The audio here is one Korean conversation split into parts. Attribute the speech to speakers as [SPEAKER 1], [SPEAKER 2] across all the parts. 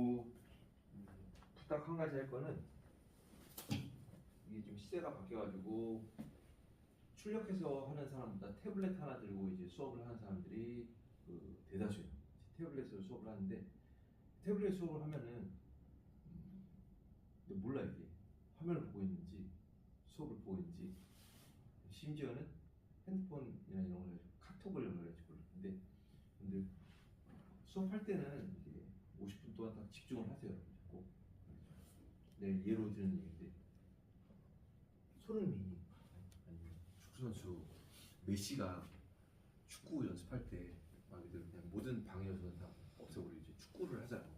[SPEAKER 1] 그리고 부탁 한 가지 할 거는, 이게 좀 시대가 바뀌어가지고 출력해서 하는 사람보다 태블릿 하나 들고 이제 수업을 하는 사람들이 대다수예요. 태블릿으로 수업을 하는데, 태블릿 수업을 하면은 근데 몰라, 이게 화면을 보고 있는지 수업을 보고 있는지, 심지어는 핸드폰이나 이런 걸 가지고 카톡을 연결해가지고 몰라. 근데 수업할 때는 이제 50분 동안 다 집중을 하세요. 꼭. 내가 예로 드는 얘기인데, 손흥민이 아니면 축구 선수 메시가 축구 연습할 때 말 그대로 그냥 모든 방해 요소는 다 없애버리고 이제 축구를 하잖아요.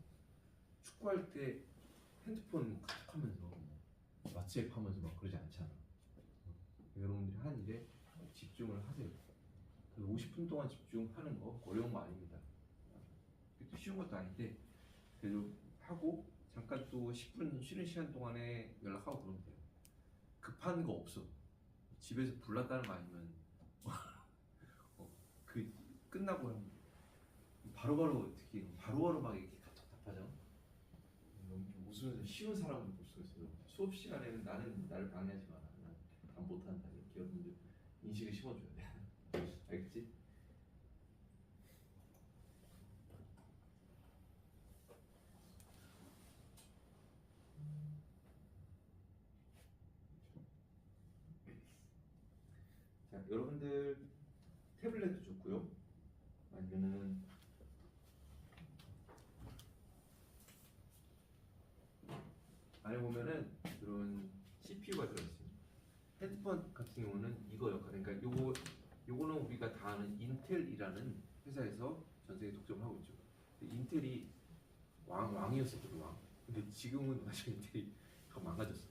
[SPEAKER 1] 축구할 때 핸드폰 카톡하면서 왓츠앱 하면서 막 그러지 않잖아. 여러분들이 하는 일에 집중을 하세요. 그래서 50분 동안 집중하는 거 어려운 거 아닙니다. 또 쉬운 것도 아닌데, 그래도 하고 잠깐 또 10분 쉬는 시간 동안에 연락하고 그러면 돼요. 급한 거 없어. 집에서 불났다는 거 아니면 그 끝나고 바로바로, 특히 바로바로 막 이렇게 카톡 답하잖아. 웃으면서 쉬운 사람을 볼 수가 있어요. 수업 시간에는 나는 나를 방해하지 마라, 난 못한다, 이렇게 여러분들 인식을 심어줘야 돼. 알겠지? 자, 여러분들 태블릿도 좋고요. 아니면은 안에 보면은 이런 CPU가 들어있습니다. 핸드폰 같은 경우는 이거 역할, 그러니까 요거는 우리가 다 아는 인텔이라는 회사에서 전 세계 독점을 하고 있죠. 인텔이 왕이었었거든, 왕. 근데 지금은 사실 인텔이 더 망가졌어.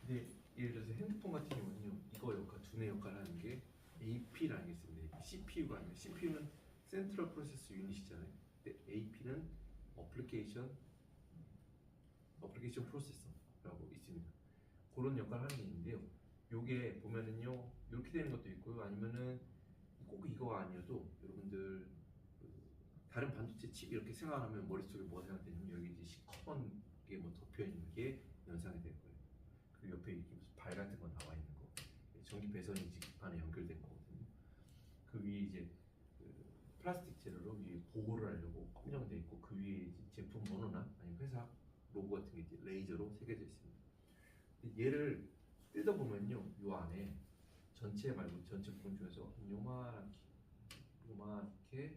[SPEAKER 1] 근데 예를 들어서 핸드폰 같은 경우는요, 이거 역할, 두뇌 역할을 하는 게 AP라는 게 있습니다. CPU가 아니라, CPU는 센트럴 프로세스 유닛이잖아요. 근데 AP는 어플리케이션 프로세서라고 있습니다. 그런 역할을 하는 게 있는데요. 요게 보면은요, 이렇게 되는 것도 있고요. 아니면은 꼭 이거가 아니어도 여러분들 다른 반도체 칩 이렇게 생각하면 머릿속에 뭐가 생각되냐면, 여기 이제 시커먼 게 뭐 덮여 있는 게 연상이 될 거예요. 그리고 옆에 이렇게 무슨 발 같은 거 나와 있는 거, 전기 배선이 직판에 연결된 거거든요. 그 위에 이제 플라스틱 재료로 위에 보호를 하려고 검정돼 있고, 그 위에 이제 제품 번호나 아니면 회사 로고 같은 게 이제 레이저로 새겨져 있습니다. 근데 얘를 뜯어보면요, 요 안에 전체 말고 전체 부분 중에서 요만하게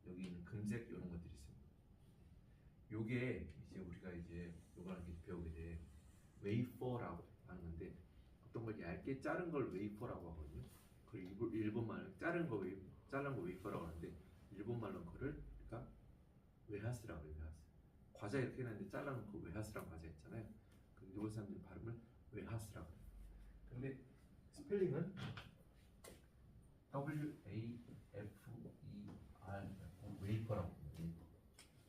[SPEAKER 1] 여기 있는 금색 이런 것들이 있습니다. 요게 이제 우리가 이제 요거를 배우게 돼 웨이퍼라고 하는 건데, 어떤 걸 얇게 자른 걸 웨이퍼라고 하거든요. 그리고 일본말은 자른 거 웨이퍼라고 하는데, 일본말로는 그거를 그러니까 웨하스라고 해요. 웨하스. 과자 이렇게 해놨는데 잘라놓고 웨하스라고 과자 있잖아요. 그 일본 사람들이 발음을 웨하스라고 해요. 근데 스펠링은 W-A-F-E-R, 웨이퍼라고 해요.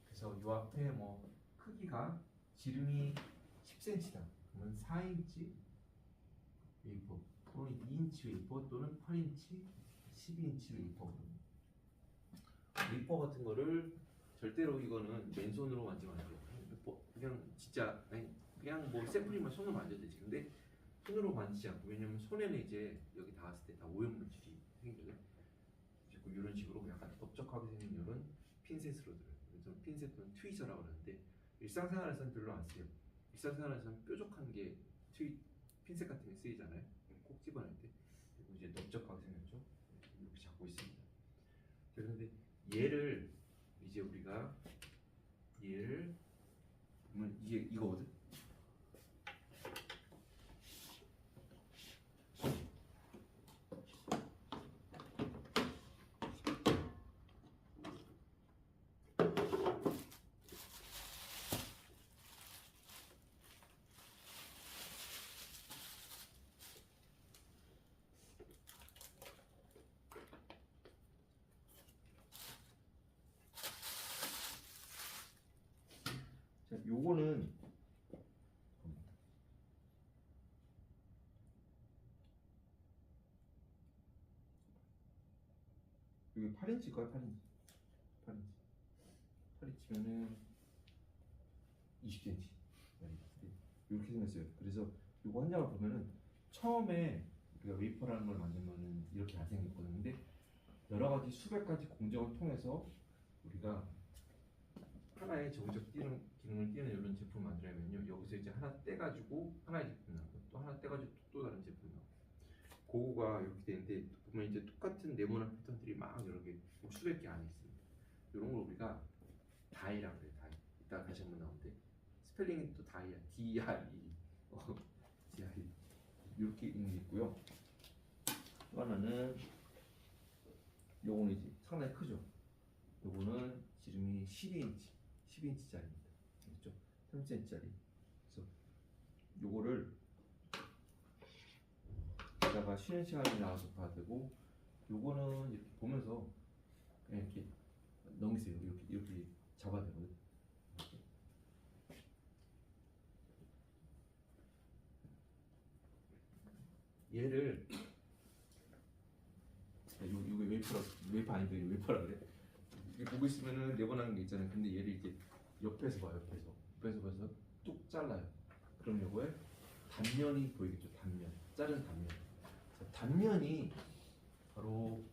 [SPEAKER 1] 그래서 이 앞에 뭐 크기가 지름이 10cm다. 그러면 4인치 웨이퍼, 또는 2인치 웨이퍼, 또는 8인치, 12인치 웨이퍼거든요. 웨이퍼 같은 거를 절대로 이거는 맨손으로 만지면 안 돼요. 그냥 진짜 그냥 뭐 샘플이면 손으로 만져도 되지. 근데 손으로 만지지 않고, 왜냐면 손에는 이제 여기 닿았을 때 다 오염물질이 생기거든요. 자꾸 이런 식으로 약간 넓적하게 생긴 이런 핀셋으로 들어요. 그래서 핀셋은 트위저라고 그러는데, 일상생활에서는 별로 안 쓰요. 일상생활에서는 뾰족한 게 핀셋 같은 게 쓰이잖아요. 꼭 집어낼 때. 그리고 이제 넓적하게 생겼죠. 이렇게 잡고 있습니다. 그런데 얘를 이제 우리가 얘를 보면 이게 이거거든. 자, 요거는 여기 8인치일까요? 8인치면은 20cm. 이렇게 생겼어요. 그래서 이거 한 장을 보면은 처음에 우리가 웨이퍼라는 걸 만들면은 이렇게 안 생겼거든요. 근데 여러 가지 수백 가지 공정을 통해서 우리가 하나의 정적 기능을 띄는 이런 제품을 만들려면요, 여기서 이제 하나 떼가지고 하나의 제품이 나오고 또 하나 떼가지고 또 다른 제품이 나오고, 고구가 이렇게 되는데 보면 이제 똑같은 네모난 패턴들이 막 여러 개, 수백 개 안에 있습니다. 이런 걸 우리가 다이라고 해요. 다이. 이따가 다시 한번 나오는데 스펠링이 또 다이야. D-R-E. D-R-E. 이렇게 있는 게 있고요. 또 하나는 요거는 이제 상당히 크죠. 요거는 지름이 12인치짜리입니다. 그렇죠? 3cm짜리. 그래서 요거를 여기다가 쉬는 시간이 나와서 봐야 되고, 요거는 이렇게 보면서 그냥 이렇게 넘기세요. 이렇게 잡아야 되거든요. 얘를 이거 웨이퍼 아닌데 웨이퍼라 그래. 이게 보고 있으면은 네모나는 게 있잖아요. 근데 얘를 이제 옆에서 봐요. 옆에서 봐서 뚝 잘라요. 그럼 요거에 단면이 보이겠죠. 자른 단면. 단면이 바로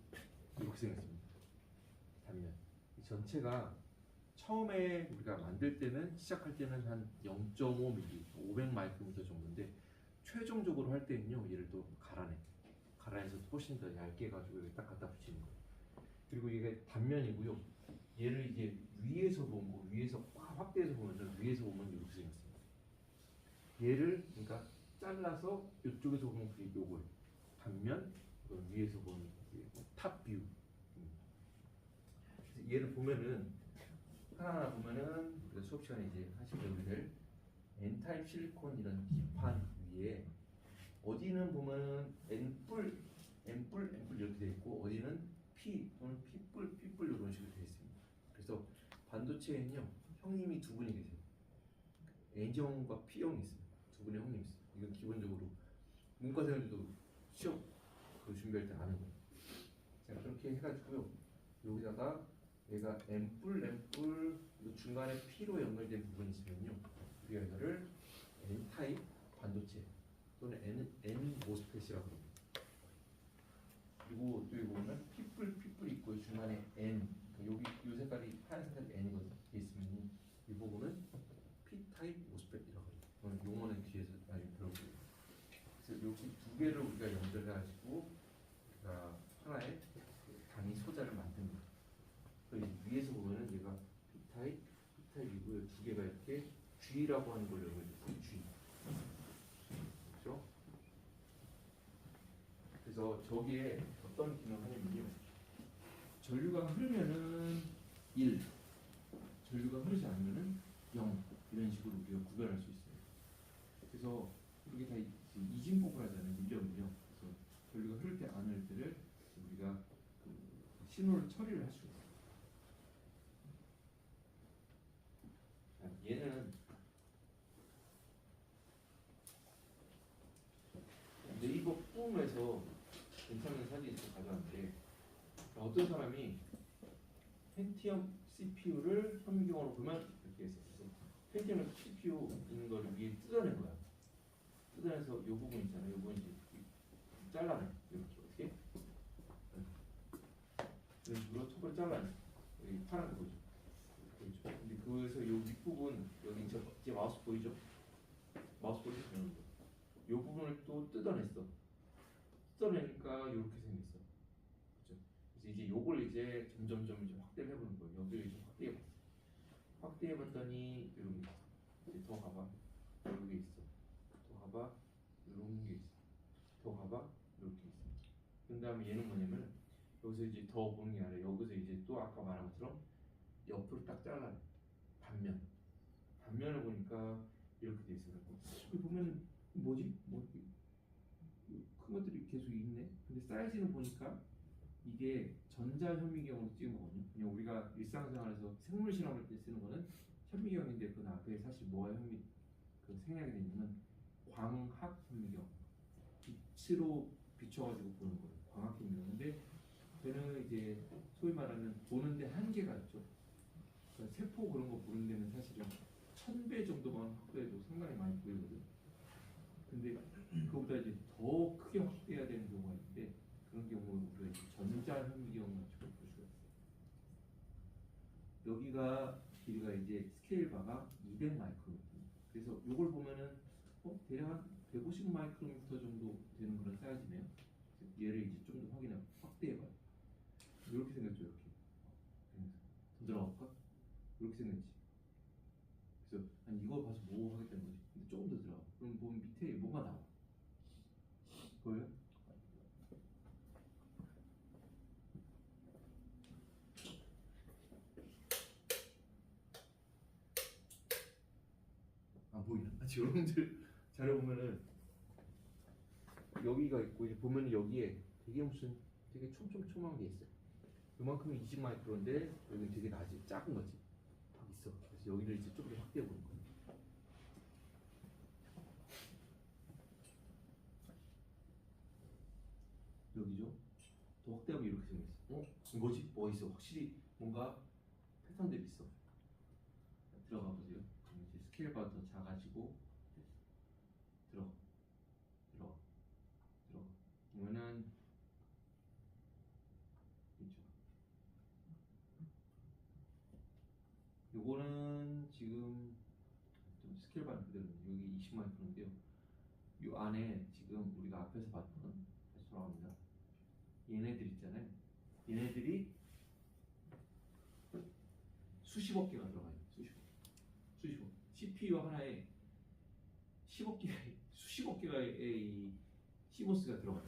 [SPEAKER 1] 이렇게 생겼습니다. 단면. 이 전체가 처음에 우리가 만들 때는, 시작할 때는 한 0.5mm, 500마이크로미터 정도인데, 최종적으로 할 때는요, 얘를 또 갈아내서 훨씬 더 얇게 해가지고 여기 딱 갖다 붙이는 거예요. 그리고 이게 단면이고요. 얘를 이제 위에서 확대해서 보면 위에서 보면 이렇게 생겼습니다. 얘를 그러니까 잘라서 이쪽에서 보면 그게 요거예요. 단면, 위에서 보면 탑 뷰. 얘를 보면은 하나하나 보면은 우리가 수업 시간에 이제 하신 배우들 N타입 실리콘 이런 기판 위에 어디는 보면은 N뿔 이렇게 돼 있고, 어디는 P 또는 P뿔 이런 식으로 돼 있습니다. 그래서 반도체에는요, 형님이 두 분이 계세요. N형과 P형이 있어요. 두 분의 형님이 있어요. 이건 기본적으로 문과생들도 시험 준비할 때 아는 거예요. 자, 그렇게 해가지고요, 여기다가 얘가 N뿔 중간에 P로 연결된 부분이 있으면요, 우리가 이거를 N타입 반도체 또는 N 모스펫이라고 합니다. 그리고 또 여기 보면 P뿔 있고 중간에 N, 그러니까 여기 이 색깔이 하얀 색깔이 N이거든요. 있으면 이 부분은 P-타입 모스펫이라고 합니다. 오늘 용어는 뒤에서 나중에 들어보세요. 그래서 여기 두 개를 우리가 연결해가지고 우리가 하나의 단위 소자를 만듭니다. 위에서 보면은 얘가 P타입이고요. 두 개가 이렇게 G라고 하는 걸 연결했어요. G. 그렇죠? 그래서 저기에 어떤 기능을 하냐면요, 전류가 흐르면은 1, 전류가 흐르지 않으면은 0, 이런 식으로 우리가 구별할 수 있어요. 그래서 이게 다 이진법을 하잖아요. 물려. 그래서 전류가 흐를 때 안 흐를 때를 우리가 그 신호를 처리를 할 수가 있어요. 얘는 네이버 뿜에서 괜찮은 사진을 가져왔는데, 어떤 사람이 펜티엄 CPU를 현미경으로 보면 이렇게 했어요. 펜티엄 CPU 있는 거를 위에 뜯어낸 거야. 뜯어내서 이 부분 있잖아요. 이 부분 이제 잘라내. 이렇게 어떻게? 이런 식으로 톱을 잘라내. 여기 파란 거 보이죠? 근데 그래서 이 윗부분, 여기 이제 마우스 보이죠? 마우스 보이죠? 이 부분을 또 뜯어냈어. 뜯어내니까 이렇게 생겼어. 그렇죠? 그래서 이제 요걸 이제 점점 이제 확대를 해보는 거예요. 여기를 좀 확대해봤어. 확대해봤더니 이런 게 있어. 이제 더 가봐. 이런 게 있어. 더 가봐. 이런 게 있어. 더 가봐. 이렇게 있어. 그 다음에 얘는 뭐냐면, 여기서 이제 더 보는 게 아니라 여기서 이제 또 아까 말한 것처럼 옆으로 딱 잘라내. 단면을 보니까 이렇게 돼 있어요. 여기 보면 뭐지? 큰 것들이 계속 있네. 근데 사이즈는 보니까 이게 전자현미경으로 찍은 거거든요. 그냥 우리가 일상생활에서 생물 실험할 때 쓰는 거는 현미경인데, 그 앞에 사실 뭐가 생략이 되냐면 광학 현미경, 빛으로 비춰가지고 보는 거예요. 광학 현미경인데 걔는 이제 소위 말하는 보는데 한계가 있죠. 그러니까 세포 그런 거 보는 데는 사실은 1000배 정도만 확대해도 상당히 많이 보이거든. 근데 그거보다 이제 더 크게 확대해야 되는 경우가 있는데 그런 경우는 우리가 이제 전자현미경 가지고 볼 수가 있어요. 여기가 길이가 이제 스케일 바가 200 마이크로거든요. 그래서 이걸 보면은 대략 한 150 마이크로미터 정도 되는 그런 사이즈네요. 얘를 이제 좀 더 확대해봐요. 이렇게 생겼죠, 이렇게. 더 들어갈까? 이렇게 생겼지. 그래서 아니 이거 봐서 뭐 하겠다는 거지. 근데 조금 더 들어가. 그럼 보면 밑에 뭐가 나와? 보여요? 안 보이나? 여러분들 자료 보면은 여기가 있고 이제 보면은 여기에 되게 무슨 되게 촘촘촘한 게 있어요. 이만큼이 20 마이크로인데 여기는 되게 작은 거지. 딱 있어. 그래서 여기를 이제 조금 더 확대해 보는 거예요. 여기죠. 더 확대하면 이렇게 생겼어. 뭐지? 뭐가 있어? 확실히 뭔가 패턴들이 있어. 들어가 보세요. 이제 스케일보다 더 작아지고 들어가 보면은 있죠. 요거는 지금 좀 스케일 반 그대로는 여기 20 마이크로인데요. 요 안에 지금 우리가 앞에서 봤던 다시 돌아갑니다. 얘네들 있잖아요. 얘네들이 수십억 개가 들어가요. 수십억. CPU 하나에 10억 개, 수십억 개의 이 CMOS가 들어가요.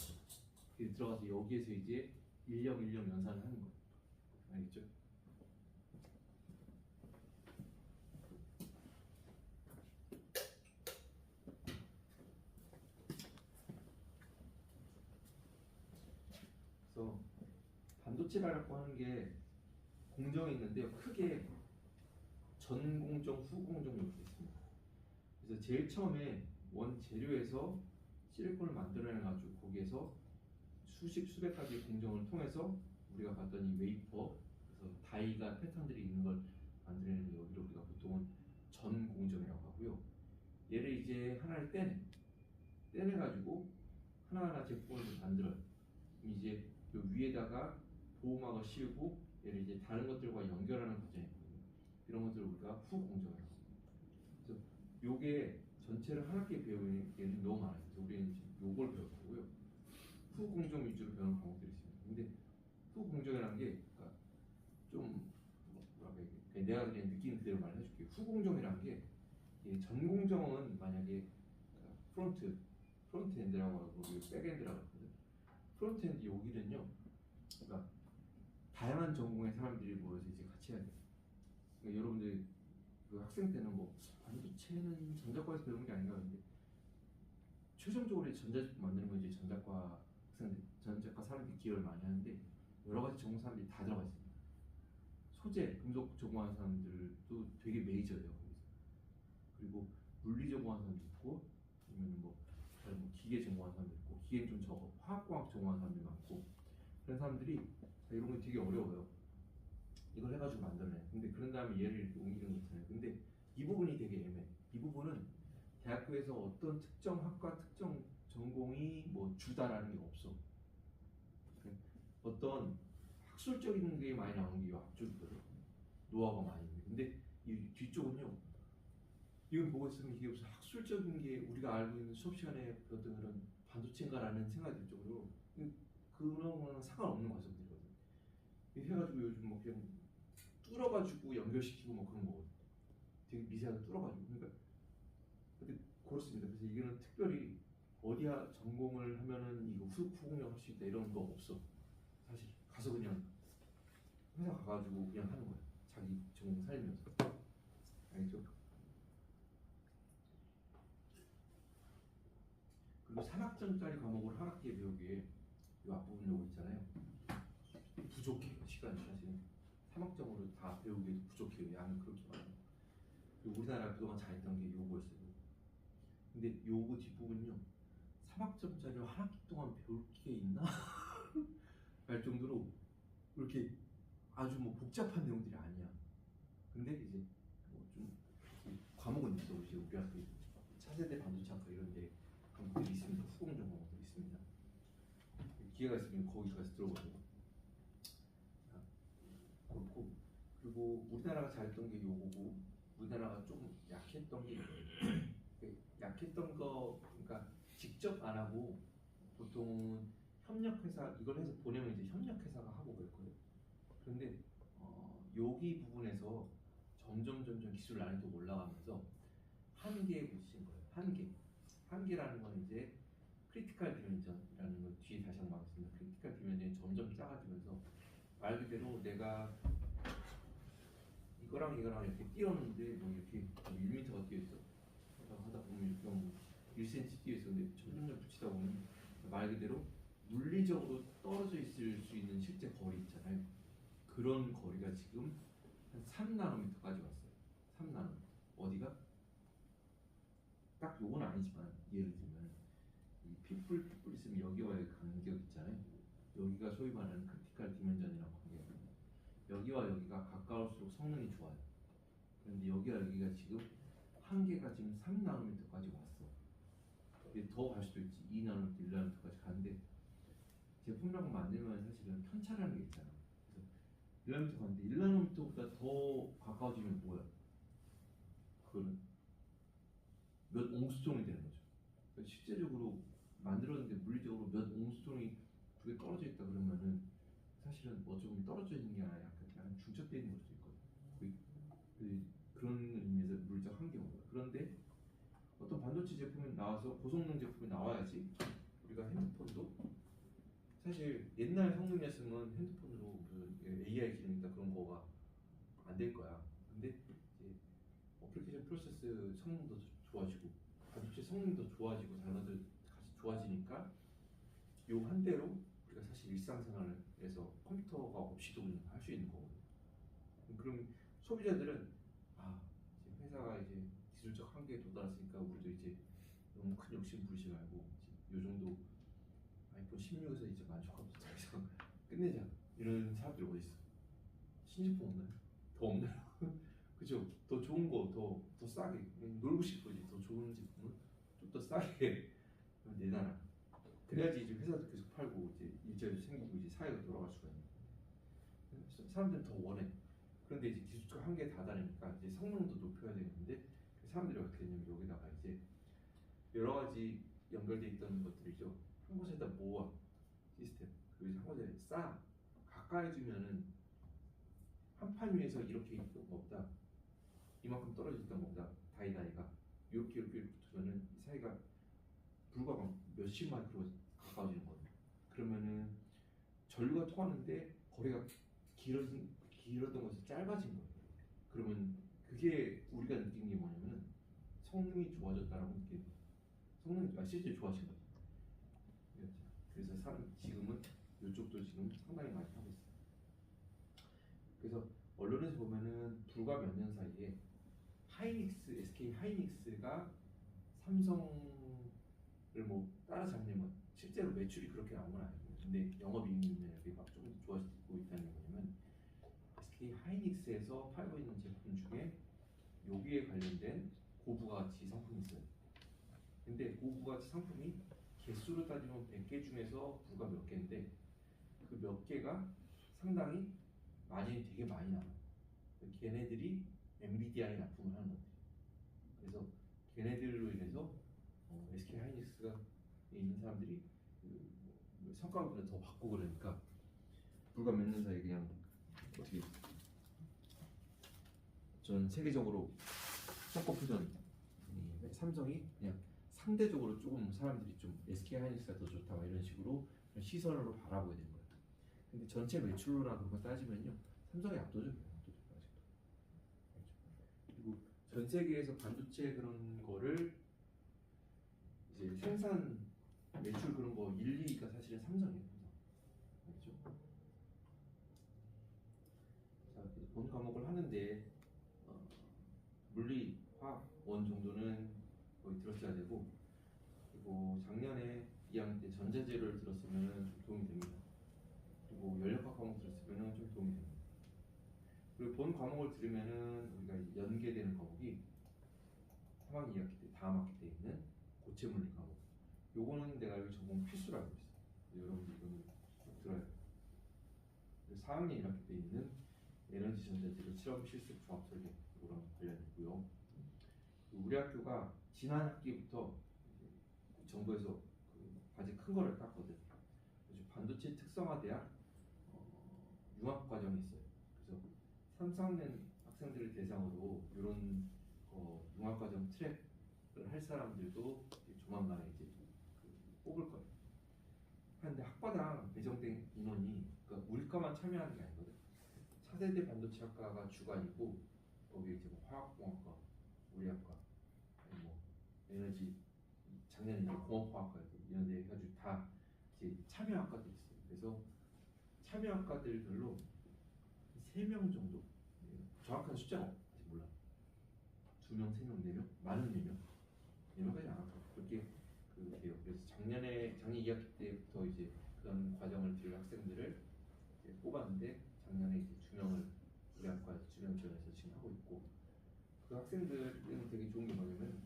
[SPEAKER 1] 들어가서 여기에서 이제 일령 연산을 하는 거예요. 알겠죠? 그래서 반도체라고 하는 게 공정이 있는데요. 크게 전공정, 후공정 이렇게 있습니다. 그래서 제일 처음에 원재료에서 실리콘을 만들어내가지고 거기에서 수백 가지 공정을 통해서 우리가 봤던 이 웨이퍼, 그래서 다이가 패턴들이 있는 걸 만들어내는 여기를 우리가 보통은 전공정이라고 하고요. 얘를 이제 하나를 떼내가지고 하나하나 제품을 만들어요. 이제 요 위에다가 보호막을 씌우고 얘를 이제 다른 것들과 연결하는 과정이거든요. 이런 것들을 우리가 후공정이라고 합니다. 그래서 요게 전체를 한 학기에 배우는 게 너무 많아요. 그래서 우리는 지금 요걸 배울 거고요. 후공정 위주로 배우는 과목들이 있습니다. 근데 후공정이라는 게 그러니까 좀 뭐랄까 이게 내가 그냥 느끼는 그대로 말해줄게요. 후공정이라는 게 전공정은 만약에 그러니까 프론트 엔드라고 하고 백엔드라고 하거든요. 프론트 엔드 여기는요. 그러니까 다양한 전공의 사람들이 모여서 이제 같이 해야 돼요. 그러니까 여러분들 그 학생 때는 뭐 반도체는 전자과에서 배우는 게 아닌가 하는데 최종적으로 전자제품 만드는 건 이제 전자과 사람들이 기여를 많이 하는데 여러 가지 전공 사람들이 다 들어가 있습니다. 소재, 금속 전공하는 사람들도 되게 메이저예요. 그리고 물리 전공하는 사람도 있고 아니면 뭐 기계 전공하는 사람도 있고 기계는 좀 적어 화학공학 전공하는 사람들이 많고 그런 사람들이 이런 거 되게 어려워요. 이걸 해가지고 만들어내. 근데 그런 다음에 얘를 이렇게 옮기는 거 있잖아요. 근데 이 부분이 되게 애매해. 이 부분은 대학교에서 어떤 특정 학과 특정 전공이 뭐 주다라는 게 없어. 어떤 학술적인 게 많이 나오는 게 이 앞쪽이거든. 노하우가 많이 있는데 근데 이 뒤쪽은요. 이건 보고 있으면 이게 무슨 학술적인 게 우리가 알고 있는 수업 시간에 배웠던 그런 반도체인가라는 생각이 들 정도로 그런 거랑 상관없는 과정들이거든. 해가지고 요즘 뭐 그냥 뚫어가지고 연결시키고 뭐 그런 거거든. 되게 미세하게 뚫어가지고 그러니까 근데 그렇습니다. 그래서 이거는 특별히 어디야 전공을 하면은 이거 후공역 할 수 있다 이런 거 없어. 사실 가서 그냥 회사 가가지고 그냥 하는 거야. 자기 전공 살리면서. 알겠죠? 그리고 3학점짜리 과목을 한 학기에 배우기에 이 앞부분 요거 있잖아요. 부족해요. 시간이 사실은 3학점으로 다 배우기에도 부족해요. 양이 그렇게 많아요. 그리고 우리나라가 그동안 잘했던 게 요거였어요. 근데 요거 뒷부분은요. 3학점짜리를 한 학기 동안 배울 게 있나? 할 정도로 이렇게 아주 뭐 복잡한 내용들이 아니야. 근데 이제 뭐좀 과목은 있어. 혹시 우리 학교 차세대 반도체학과 이런데 과목들이 있습니다. 수공정 과목들이 있습니다. 기회가 있으면 거기 가서 들어보세요. 그렇고 그리고 우리나라가 잘했던 게 요거고 우리나라가 조금 약했던 게 이거예요. 약했던 거 그러니까 직접 안 하고 보통은 협력회사 이걸 해서 보내면 이제 협력회사가 하고 그럴 거예요. 그런데 여기 부분에서 점점 기술 난이도가 올라가면서 한계에 부딪힌 거예요. 한계라는 건 이제 크리티컬 디멘전이라는 걸 뒤에 다시 한번 말씀드립니다. 크리티컬 디멘전이 점점 작아지면서 말 그대로 내가 이거랑 이렇게 띄었는데 뭐 이렇게 1m가 띄어있어. 하다 보면 이렇게 뭐 1cm 띄어있었는데 점점 붙이다 보면 말 그대로 물리적으로 떨어져 있을 수 있는 실제 거리 있잖아요. 그런 거리가 지금 한 3나노미터까지 왔어요. 3나노미터. 어디가? 딱 요건 아니지만 예를 들면 이 핏불 있으면 여기와 여기 간격 있잖아요. 여기가 소위 말하는 크리티컬 디멘전이라고 관계예요. 여기와 여기가 가까울수록 성능이 좋아요. 그런데 여기와 여기가 지금 한계가 지금 3나노미터까지 왔어. 이게 더 갈 수도 있지. 2나노미터, 1나노미터까지 가는데 제품이라고 만들면 사실은 편차라는 게 있잖아. 그래서 1나노미터 가는데 1나노미터보다 더 가까워지면 뭐야? 그거는 몇 옹스톤이 되는 거죠. 그러니까 실제적으로 만들었는데 물리적으로 몇 옹스톤이 두 개 떨어져 있다 그러면은 사실은 어쩌면 떨어져 있는 게 아니라 약간 중첩되어 있는 걸 수도 있거든. 그런 의미에서 물리적 한계가 온 거야. 그런데 어떤 반도체 제품이 나와서 고성능 제품이 나와야지 우리가 핸드폰도 사실 옛날 성능이었으면 핸드폰으로 무슨 AI 기능이다 그런 거가 안 될 거야. 근데 이제 어플리케이션 프로세스 성능도 좋아지고 반도체 성능도 좋아지고 단어들 같이 좋아지니까 요 한 대로 우리가 사실 일상생활에서 컴퓨터가 없이도 그냥 할 수 있는 거거든요. 그럼 소비자들은 이제 회사가 이제 기술적 한계에 도달했으니까 우리도 이제 너무 큰 욕심 부리지 말고 요 정도 아이폰 16에서 이제 만족하고 더 이상 끝내자 이런 사람들이 어디 있어? 신제품 없나요? 더 없나요? 그죠? 더 좋은 거 더 싸게 놀고 싶어지. 더 좋은 제품을 좀 더 싸게 내놔라. 그래야지 이제 회사도 계속 팔고 이제 일자리도 생기고 이제 사회가 돌아갈 수가 있는 거예요. 사람들은 더 원해. 그런데 이제 기술적 한계에 다다르니까 이제 성능도 높여야 되는데 사람들이 어떻게 했냐면 여기다가 이제 여러 가지 연결돼 있던 것들이죠. 한 곳에다 모아 시스템. 그리고 한 곳에 쌓아. 가까이 두면은 한 판 위에서 이렇게 있던 것보다 이만큼 떨어져 있던 것보다 다이가 이렇게 붙으면은 이 사이가 불과 몇십 마이크로 가까워지는 거예요. 그러면은 전류가 통하는데 거리가 길었던 것에서 짧아진 거예요. 그러면 그게 우리가 느낀 게 뭐냐면은 성능이 좋아졌다라고 느끼는 거예요. 성능이 실제 좋아진 거예요. 그래서 지금은 이쪽도 지금 상당히 많이 하고 있어요. 그래서 언론에서 보면은 불과 몇 년 사이에 SK 하이닉스가 삼성을 뭐 따라잡냐면 실제로 매출이 그렇게 나온 건 아니고 근데 영업이익률이 막 좀 좋아지고 있다는 게 뭐냐면 SK 하이닉스에서 팔고 있는 제품 중에 여기에 관련된 고부가가치 상품이 있어요. 근데 고부가가치 상품이 개수로 따지면 100개 중에서 불과 몇 개인데 그 몇 개가 상당히 마진이 되게 많이 나와요. 걔네들이 엔비디아에 납품을 하는 거예요. 그래서 걔네들로 인해서 SK 하이닉스가 있는 사람들이 그 성과보다 더 받고 그러니까 불과 몇 년 사이에 그냥 어떻게 전 세계적으로 손꼽히던 삼성이 그냥 상대적으로 조금 사람들이 좀 SK 하이닉스가 더 좋다 막 이런 식으로 시선으로 바라보게 된 거예요. 근데 전체 매출로나 그런 거 따지면요 삼성이 압도적이에요. 그리고 전 세계에서 반도체 그런 거를 이제 생산 매출 그런 거 1, 2위가 사실은 삼성이에요. 알겠죠? 자, 본 과목을 하는데 물리, 화학, 원 정도는 거의 들었어야 되고 그리고 작년에 2학년 때 전자재료를 들었으면 좀 도움이 됩니다. 그리고 연력학 과목 들었으면 좀 도움이 됩니다. 그리고 본 과목을 들으면은 우리가 연계되는 과목이 3학년 2학기 때 다음 학기 때 있는 고체 물리 과목. 요거는 내가 알기로 전공 필수라고 했어. 여러분들 이거는 꼭 들어야 돼. 4학년 1학기 때 있는 에너지 전자재료 실험 실습 조합 설계 이거랑 관련이고요. 우리 학교가 지난 학기부터 정부에서 그 과제 큰 거를 땄거든. 그래서 반도체 특성화 대학 융합 과정이 있어요. 그래서 3, 4학년 학생들을 대상으로 이런 융합 과정 트랙을 할 사람들도 조만간에 이제 뽑을 거예요. 근데 학과당 배정된 인원이 그러니까 우리과만 참여하는 게 아니거든. 차세대 반도체학과가 주관이고 거기에 이제 뭐 화학공학과, 우리 학과, 아니 뭐 에너지 작년에 이제 공업화학과 이런 데 해가지고 다 이제 참여학과들이 있어요. 그래서 참여학과들별로 3명 정도, 정확한 숫자는 아직 몰라. 2명, 3명, 4명, 많은 4명, 4명까지 안 할까 그렇게 돼요. 그래서 작년 2학기 때부터 이제 그런 과정을 들을 학생들을 이제 뽑았는데 작년에 이제 2명을 우리 학과에서 2명 지원해서 지금 하고 있고 그 학생들은 되게 좋은 게 뭐냐면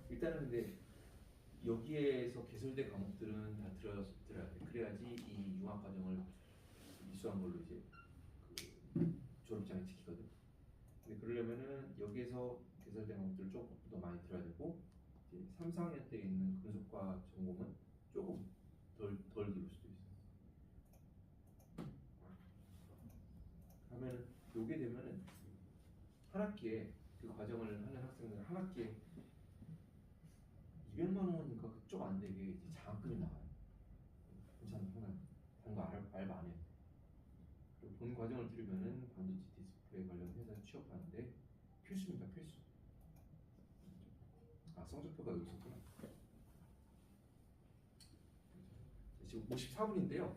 [SPEAKER 1] 일단은 근데 여기에서 개설된 과목들은 다 들어야 돼. 그래야지 이 융합 과정을 이수한 걸로 이제 그 졸업장에 찍히거든. 근데 그러려면은 여기에서 개설된 과목들을 조금 더 많이 들어야 되고 이제 3, 4학년 때 있는 금속과 전공은 조금 덜 들을 수도 있어요. 그러면 요게 되면은 한 학기에 그 과정을 하는 학생들 한 학기에 200만 원이니까 좀 안 되게 이제 장학금이 나와요. 괜찮은 상관 다른 거 알바 안 해요. 그리고 본 과정을 들으면은 반도체 디스플레이 관련 회사 취업하는데 필수입니다. 필수. 아 성적표가 여기 있었구나. 지금 54분인데요.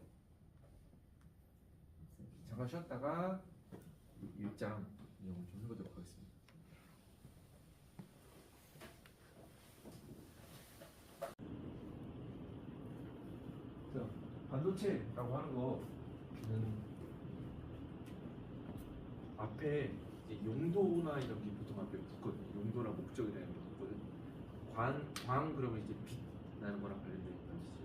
[SPEAKER 1] 잠깐 쉬었다가 일장 내용을 좀 해보도록 하겠습니다. 자, 반도체라고 하는 거는 앞에 이제 용도나 이런 게 보통 앞에 붙거든요. 용도나 목적이나 이런 게 붙거든. 광 그러면 이제 빛 나는 거랑 관련된 반도체.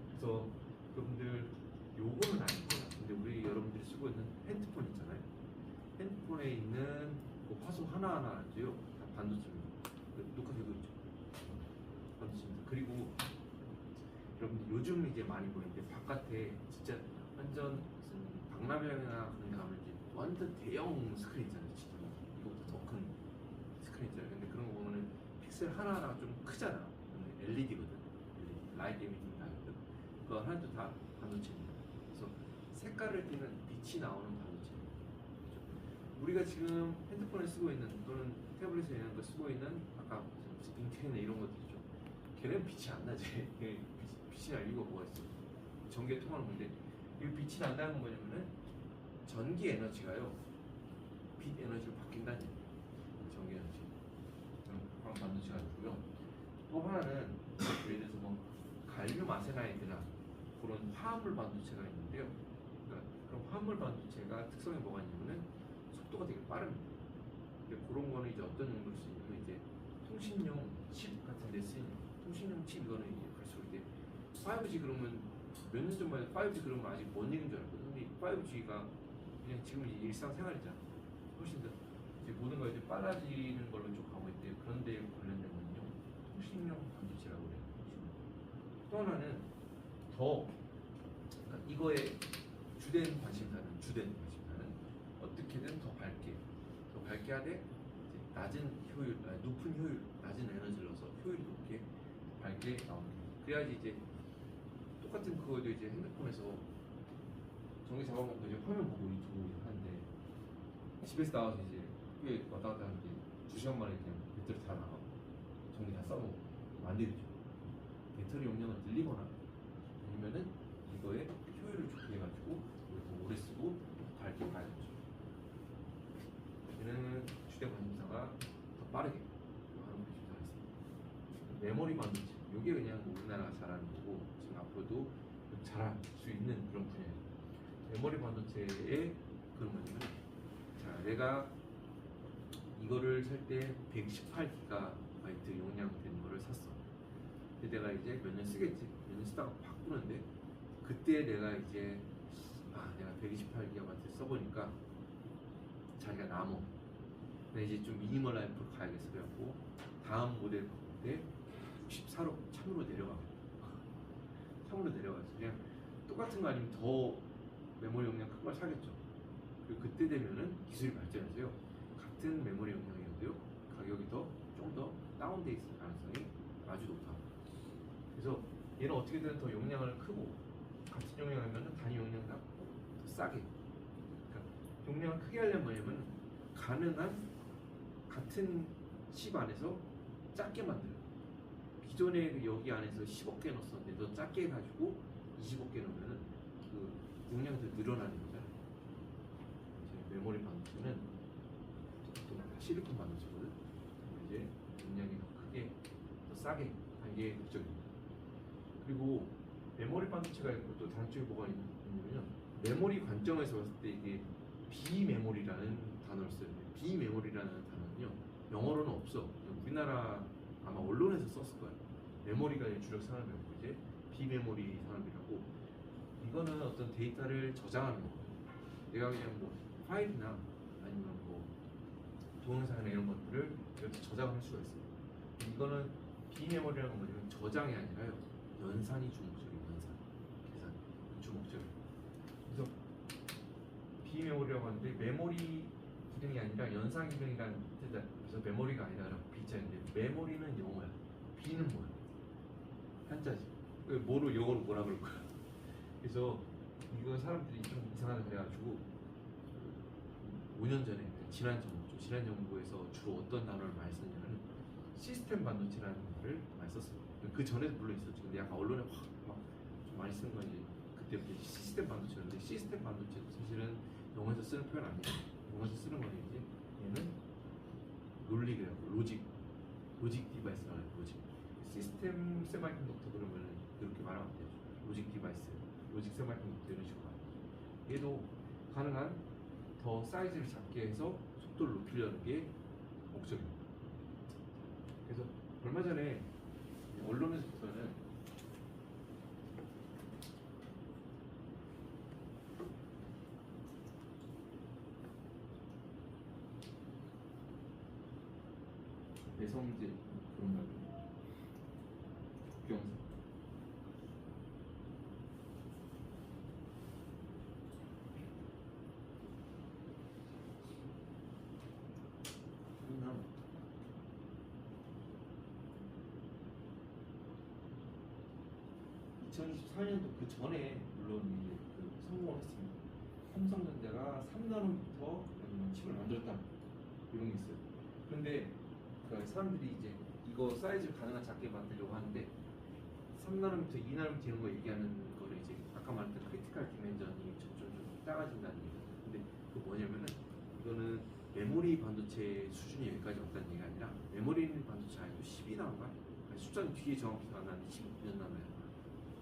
[SPEAKER 1] 그래서 여러분들 요거는 아니구나. 근데 우리 여러분들이 쓰고 있는 핸드폰 있잖아요. 핸드폰에 있는 그 화소 하나하나도요 다 반도체입니다. 녹화되고 있죠. 반도체입니다. 그리고 여러분들 요즘 이제 많이 보는데 바깥에 진짜 완전 무슨 박람회나 그런 데 가면 이제 완전 대형 스크린 있잖아요. 진짜 이거보다 더 큰 스크린 있잖아요. 근데 그런 거 보면은 픽셀 하나하나가 좀 크잖아. LED거든. LED, 라이트 에미팅 다이오드. 그거 하나도 다 반도체입니다. 그래서 색깔을 띠는 빛이 나오는 반도체입니다. 그렇죠? 우리가 지금 핸드폰에 쓰고 있는 또는 태블릿에 이런 거 쓰고 있는 아까 인텔이나 이런 것들 있죠. 걔는 빛이 안 나지. 빛이 날 이유가 뭐가 있어? 전기에 통하는 건데 이 빛이 난다는 건 뭐냐면은 전기 에너지가요 빛 에너지로 바뀐다는 얘기예요. 전기 에너지 그런 반도체가 있고요. 또 하나는 예를 들어서 뭐 갈륨 아세나이드나 그런 화합물 반도체가 있는데요. 그러니까 그런 화합물 반도체가 특성이 뭐가 있냐면은 속도가 되게 빠릅니다. 근데 그런 거는 이제 어떤 용도로 쓰냐면 이제 통신용 칩 같은 데 쓰이는 통신용 칩 이거는 이제 갈수록 이제 5G 그러면 몇 년 전만 해도 5G 그러면 아직 먼 얘기인 줄 알았거든. 근데 5G가 그냥 지금 이제 일상생활이잖아. 훨씬 더 이제 모든 거 이제 빨라지는 걸로 쭉 가고 있대요. 그런데 관련된 거는요 통신용 반도체라고 그래요. 또 하나는 더 그러니까 이거에 주된 관심사는 어떻게든 더 밝게 하되 이제 낮은 효율, 높은 효율, 낮은 에너지를 넣어서 효율이 높게 밝게 나옵니다. 그래야지 이제 똑같은 그거도 이제 핸드폰에서 전기 잡아먹고 이제 화면 보고 유튜브 하는데 집에서 나와서 이제 학교에 왔다 갔다 하는데 2시간 만에 그냥 배터리 다 나가고 전기 다 써먹고 안 되겠죠. 배터리 용량을 늘리거나 아니면은 이거에 효율을 좋게 해가지고 더 오래 쓰고 밝게 가야 되죠. 얘는 주된 관심사가 더 빠르게 하는 관심사가 있습니다. 메모리 반도체 이게 그냥 우리나라가 잘하는 거고 지금 앞으로도 잘할 수 있는 그런 분야예요. 메모리 반도체의 그런 거냐면 자 내가 이거를 살 때 118GB 용량 되는 거를 샀어. 근데 내가 이제 몇 년 쓰겠지. 몇 년 쓰다가 바꾸는데 그때 내가 이제 내가 128GB 써보니까 자기가 남어. 근데 이제 좀 미니멀 라이프로 가야겠어. 그래갖고 다음 모델 바꿀 때 64로 참으로 내려가. 참으로 내려가서 그냥 똑같은 거 아니면 더 메모리 용량 큰 걸 사겠죠. 그리고 그때 되면은 기술이 발전해서요. 같은 메모리 용량이어도요 가격이 좀 더 다운돼 있을 가능성이 아주 높아. 그래서 얘는 어떻게든 더 용량을 크고 같은 용량이면 단위 용량 더 싸게. 그러니까 용량을 크게 하려면 뭐냐면 가능한 같은 칩 안에서 작게 만들어. 기존에 여기 안에서 10억 개 넣었었는데 더 작게 해가지고 20억 개 넣으면은 그 용량이 더 늘어나는 거잖아. 이제 메모리 반도체는 보통 실리콘 반도체거든. 이제 용량이 더 크게, 더 싸게 하는 게 목적입니다. 그리고 메모리 반도체가 있고 또 단점이 뭐가 있냐면 메모리 관점에서 봤을 때 이게 비메모리라는 단어를 써요. 비메모리라는 단어는요 영어로는 없어. 우리나라 아마 언론에서 썼을 거야. 메모리가 주력 산업이고 이제 비메모리 산업이라고. 이거는 어떤 데이터를 저장하는 거. 내가 그냥 뭐 파일이나 아니면 뭐 동영상이나 이런 것들을 이렇게 저장할 수가 있어요. 이거는 비메모리라는 건 뭐냐면 저장이 아니라요 연산이 주목적이에요. 연산, 계산 주목적이에요. 그래서 비메모리라고 하는데 메모리 기능이 아니라 연산 기능이라는 뜻이다. 그래서 메모리가 아니라 B자인데 메모리는 영어야. B는 뭐야? 한자지. 뭐로 영어로 뭐라 그럴 거야. 그래서 이거 사람들이 좀 이상하다 그래가지고 5년 전에 지난 정부에서 주로 어떤 단어를 많이 썼냐면 시스템 반도체라는 말을 많이 썼어요. 그 전에도 물론 있었죠. 근데 약간 언론에 좀 많이 쓰는 건 이제 그때부터 시스템 반도체였는데 시스템 반도체도 사실은 영어에서 쓰는 표현 아니에요. 영어에서 쓰는 거는 이제 얘는 논리래요. 로직 디바이스라고 해요. 로직. 시스템 세마이컨덕터 그러면 이렇게 말하면 돼요. 로직 디바이스, 로직 세마이컨덕터 이런 식으로 말해요. 얘도 가능한 더 사이즈를 작게 해서 속도를 높이려는 게 목적입니다. 그래서 얼마 전에 언론에서부터는 배성재 그런가 국경사 그나 2024년도 그 전에 물론 이제 그 성공을 했습니다. 삼성전자가 3나노미터 칩을 만들었다 이런 게 있어요. 그런데 그 사람들이 이제 이거 사이즈를 가능한 작게 만들려고 하는데 3나노미터, 2나노미터 이런 거 얘기하는 거를 이제 아까 말했던 크리티컬 디멘전이 점점 좀 작아진다는 얘기예요. 근데 그 뭐냐면은 이거는 메모리 반도체 수준이 여기까지 없다는 얘기가 아니라 메모리 반도체 아니고 12나노인가? 숫자는 뒤에 정확히 안 나는데 16몇 나노야.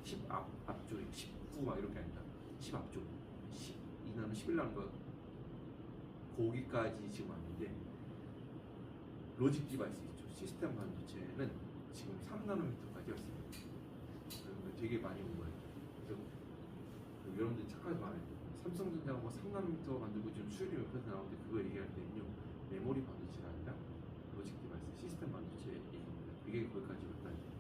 [SPEAKER 1] 10 앞쪽에 19 막 이렇게 아니다. 10 앞쪽 12나노 11나노가 거기까지 지금 왔는데 로직 디바이스 있죠. 시스템 반도체는 지금 3나노미터까지 왔습니다. 되게 많이 온 거예요. 그래서 여러분들 착하지 말아요. 삼성전자가 뭐 3나노미터 만들고 지금 수율이 몇 퍼센트 나오는데 그거 얘기할 때는요 메모리 반도체가 아니라 로직 디바이스 시스템 반도체 얘기입니다. 이게 거기까지 왔다는 얘기예요.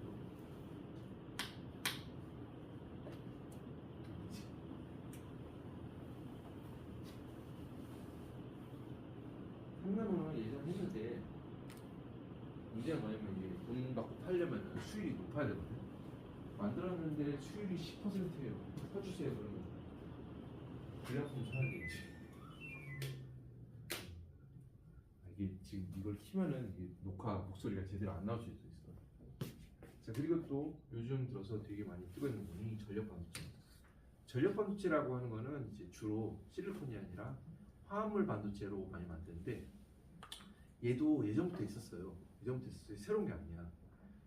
[SPEAKER 1] 3나노는 예전에 했는데 문제가 뭐냐면 이게 돈 받고 팔려면 수율이 높아야 되거든. 만들었는데 수율이 10%예요. 퍼주세요 그러면 불량품 사야겠지. 이게 지금 이걸 키면은 이게 녹화 목소리가 제대로 안 나올 수도 있어. 자 그리고 또 요즘 들어서 되게 많이 뜨고 있는 분이 전력 반도체. 전력 반도체라고 하는 거는 이제 주로 실리콘이 아니라 화합물 반도체로 많이 만드는데 얘도 예전부터 있었어요. 새로운 게 아니야.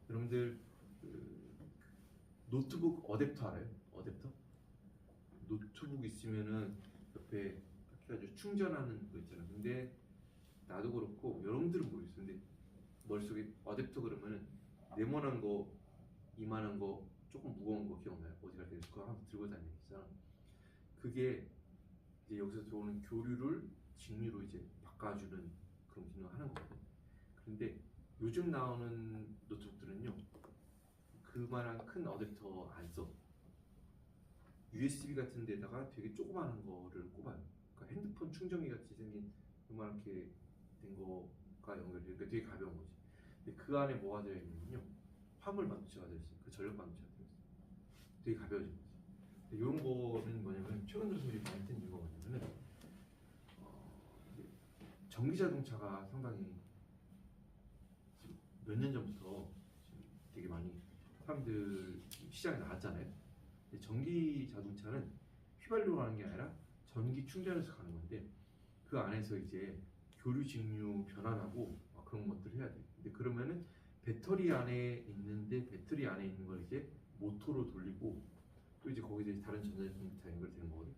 [SPEAKER 1] 여러분들 노트북 어댑터 알아요? 어댑터? 노트북 있으면은 옆에 이렇게 아주 충전하는 거 있잖아. 근데 나도 그렇고 여러분들은 모르겠어. 근데 머릿속에 어댑터 그러면은 네모난 거, 이만한 거, 조금 무거운 거 기억나요? 어디 갈 때 그거 한번 들고 다니잖아. 그게 이제 여기서 들어오는 교류를 직류로 이제 바꿔주는 그런 기능을 하는 거거든. 그런데 요즘 나오는 노트북들은요, 그만한 큰 어댑터 안 써. USB 같은 데다가 되게 조그마한 거를 꼽아요. 그러니까 핸드폰 충전기 같이 생긴 요만하게 된 거가 연결돼. 그러니까 되게 가벼운 거지. 근데 그 안에 뭐가 들어있냐면요, 화물 반도체가 들어있어요. 그 전력 반도체가 들어있어요. 되게 가벼워진 거지. 이런 거는 뭐냐면 최근 들어서 우리 많이 뜬 이유가 뭐냐면은 이제 전기 자동차가 상당히 몇 년 전부터 지금 되게 많이 사람들 시장에 나왔잖아요. 근데 전기 자동차는 휘발유로 가는 게 아니라 전기 충전해서 가는 건데 그 안에서 이제 교류 직류 변환하고 막 그런 것들을 해야 돼. 근데 그러면은 배터리 안에 있는데 배터리 안에 있는 걸 이제 모터로 돌리고 또 이제 거기서 이제 다른 전자제품이 다 연결되는 거거든.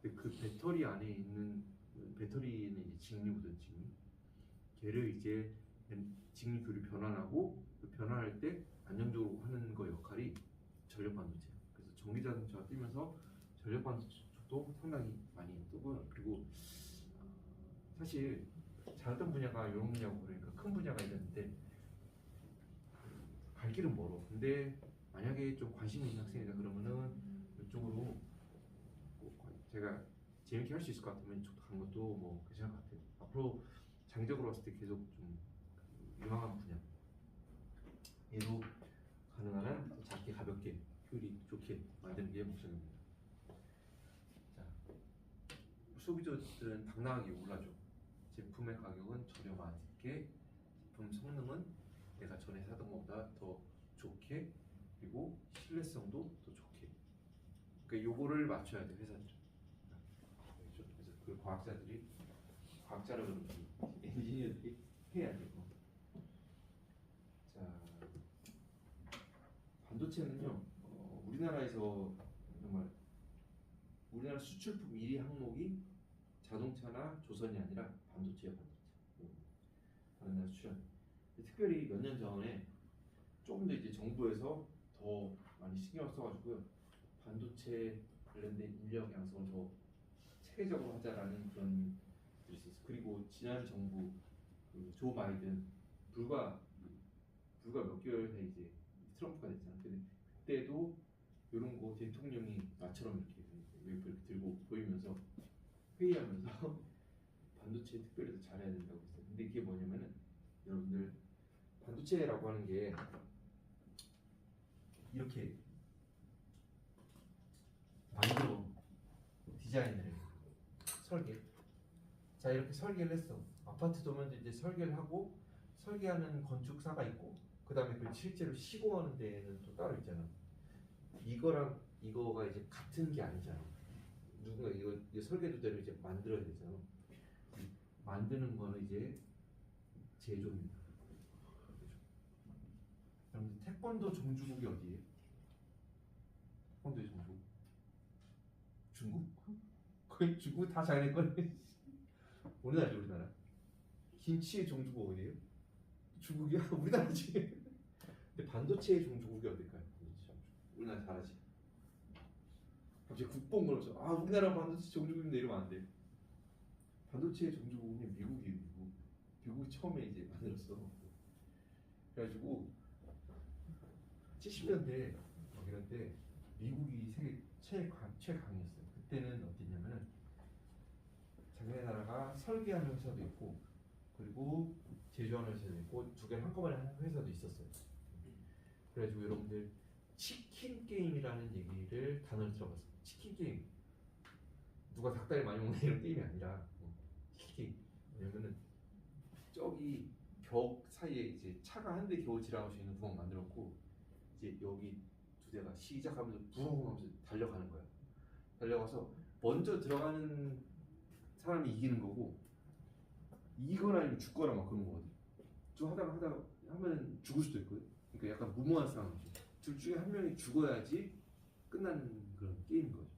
[SPEAKER 1] 근데 그 배터리 안에 있는 배터리는 이제 직류거든, 직류. 걔를 이제 직류 교류 변환하고 그 변환할 때 안정적으로 하는 거 역할이 전력 반도체야. 그래서 전기 자동차가 뜨면서 전력 반도체도 상당히 많이 뜨고요. 그리고 사실 잘했던 분야가 이런 분야고 그러니까 큰 분야가 있는데 갈 길은 멀어. 근데 만약에 좀 관심 있는 학생이다 그러면은 이쪽으로 제가 재밌게 할 수 있을 것 같으면 이쪽도 가는 것도 뭐 괜찮을 것 같아요. 앞으로 장기적으로 봤을 때 계속 좀 유망한 분야 얘도 가능한 작게 가볍게 효율이 좋게 만드는 게 목표입니다. 자, 소비자들은 당당하게 올라죠. 제품의 가격은 저렴하게, 제품 성능은 내가 전에 사던 것보다 더 좋게, 그리고 신뢰성도 더 좋게. 그러니까 요거를 맞춰야 돼 회사들. 그래서 그 과학자라 그러면 엔지니어들이 해야 되고. 자, 반도체는요, 우리나라에서 정말 우리나라 수출품 1위 항목이 자동차나 조선이 아니라 반도체야, 반도체. 다른 나라 수출. 특별히 몇 년 전에 조금 더 이제 정부에서 더 많이 신경을 써가지고요, 반도체 관련된 인력 양성을 더 체계적으로 하자라는 그런 들이 있었어요. 그리고 지난 정부 그조 바이든 불과 몇 개월 사이 이제 트럼프가 됐잖아. 근데 그때도 이런 거 대통령이 나처럼 이렇게 웨이프 이렇게 들고 보이면서 회의하면서 반도체 특별히 더 잘해야 된다고 했어요. 근데 이게 뭐냐면은 여러분들 반도체라고 하는 게 이렇게 만들어 디자인을 해. 설계. 자, 이렇게 설계를 했어. 아파트 도면도 이제 설계를 하고 설계하는 건축사가 있고 그 다음에 그 실제로 시공하는 데는 또 따로 있잖아. 이거랑 이거가 이제 같은 게 아니잖아. 누군가 이거 설계도대로 이제 만들어야 되잖아. 만드는 거는 이제 제조입니다. 그럼 태권도 종주국이 어디예요? 태권도의 종주국? 중국? 거의 중국 다 자기네 거네. 우리나라죠, 우리나라. 김치의 종주국 어디예요? 중국이야? 우리나라지. 근데 반도체의 종주국이 어딜까요? 우리나라 잘하지. 갑자기 국뽕 그러면서 우리나라 반도체 종주국인데 이러면 안 돼. 반도체의 종주국은 미국이에요. 미국이 처음에 이제 만들었어. 그래가지고 70년대 이런 때 미국이 세계 최강이었어요. 그때는 어땠냐면은 자기네 나라가 설계하는 회사도 있고 그리고 제조하는 회사도 있고 두 개를 한꺼번에 하는 회사도 있었어요. 그래가지고 여러분들 치킨 게임이라는 얘기를 단어를 들어봤어요. 치킨 게임. 누가 닭다리 많이 먹는 이런 게임이 아니라 치킨 게임. 왜냐면은 저기 벽 사이에 이제 차가 한 대 겨우 지나갈 수 있는 구멍 만들었고 이제 여기 두 대가 시작하면서 부엉 하면서 달려가는 거야. 달려가서 먼저 들어가는 사람이 이기는 거고 이거나 아니면 죽거나 막 그런 거거든. 좀 하다가 하면 죽을 수도 있거든. 그러니까 약간 무모한 싸움이죠. 둘 중에 한 명이 죽어야지 끝나는 그런 게임인 거죠.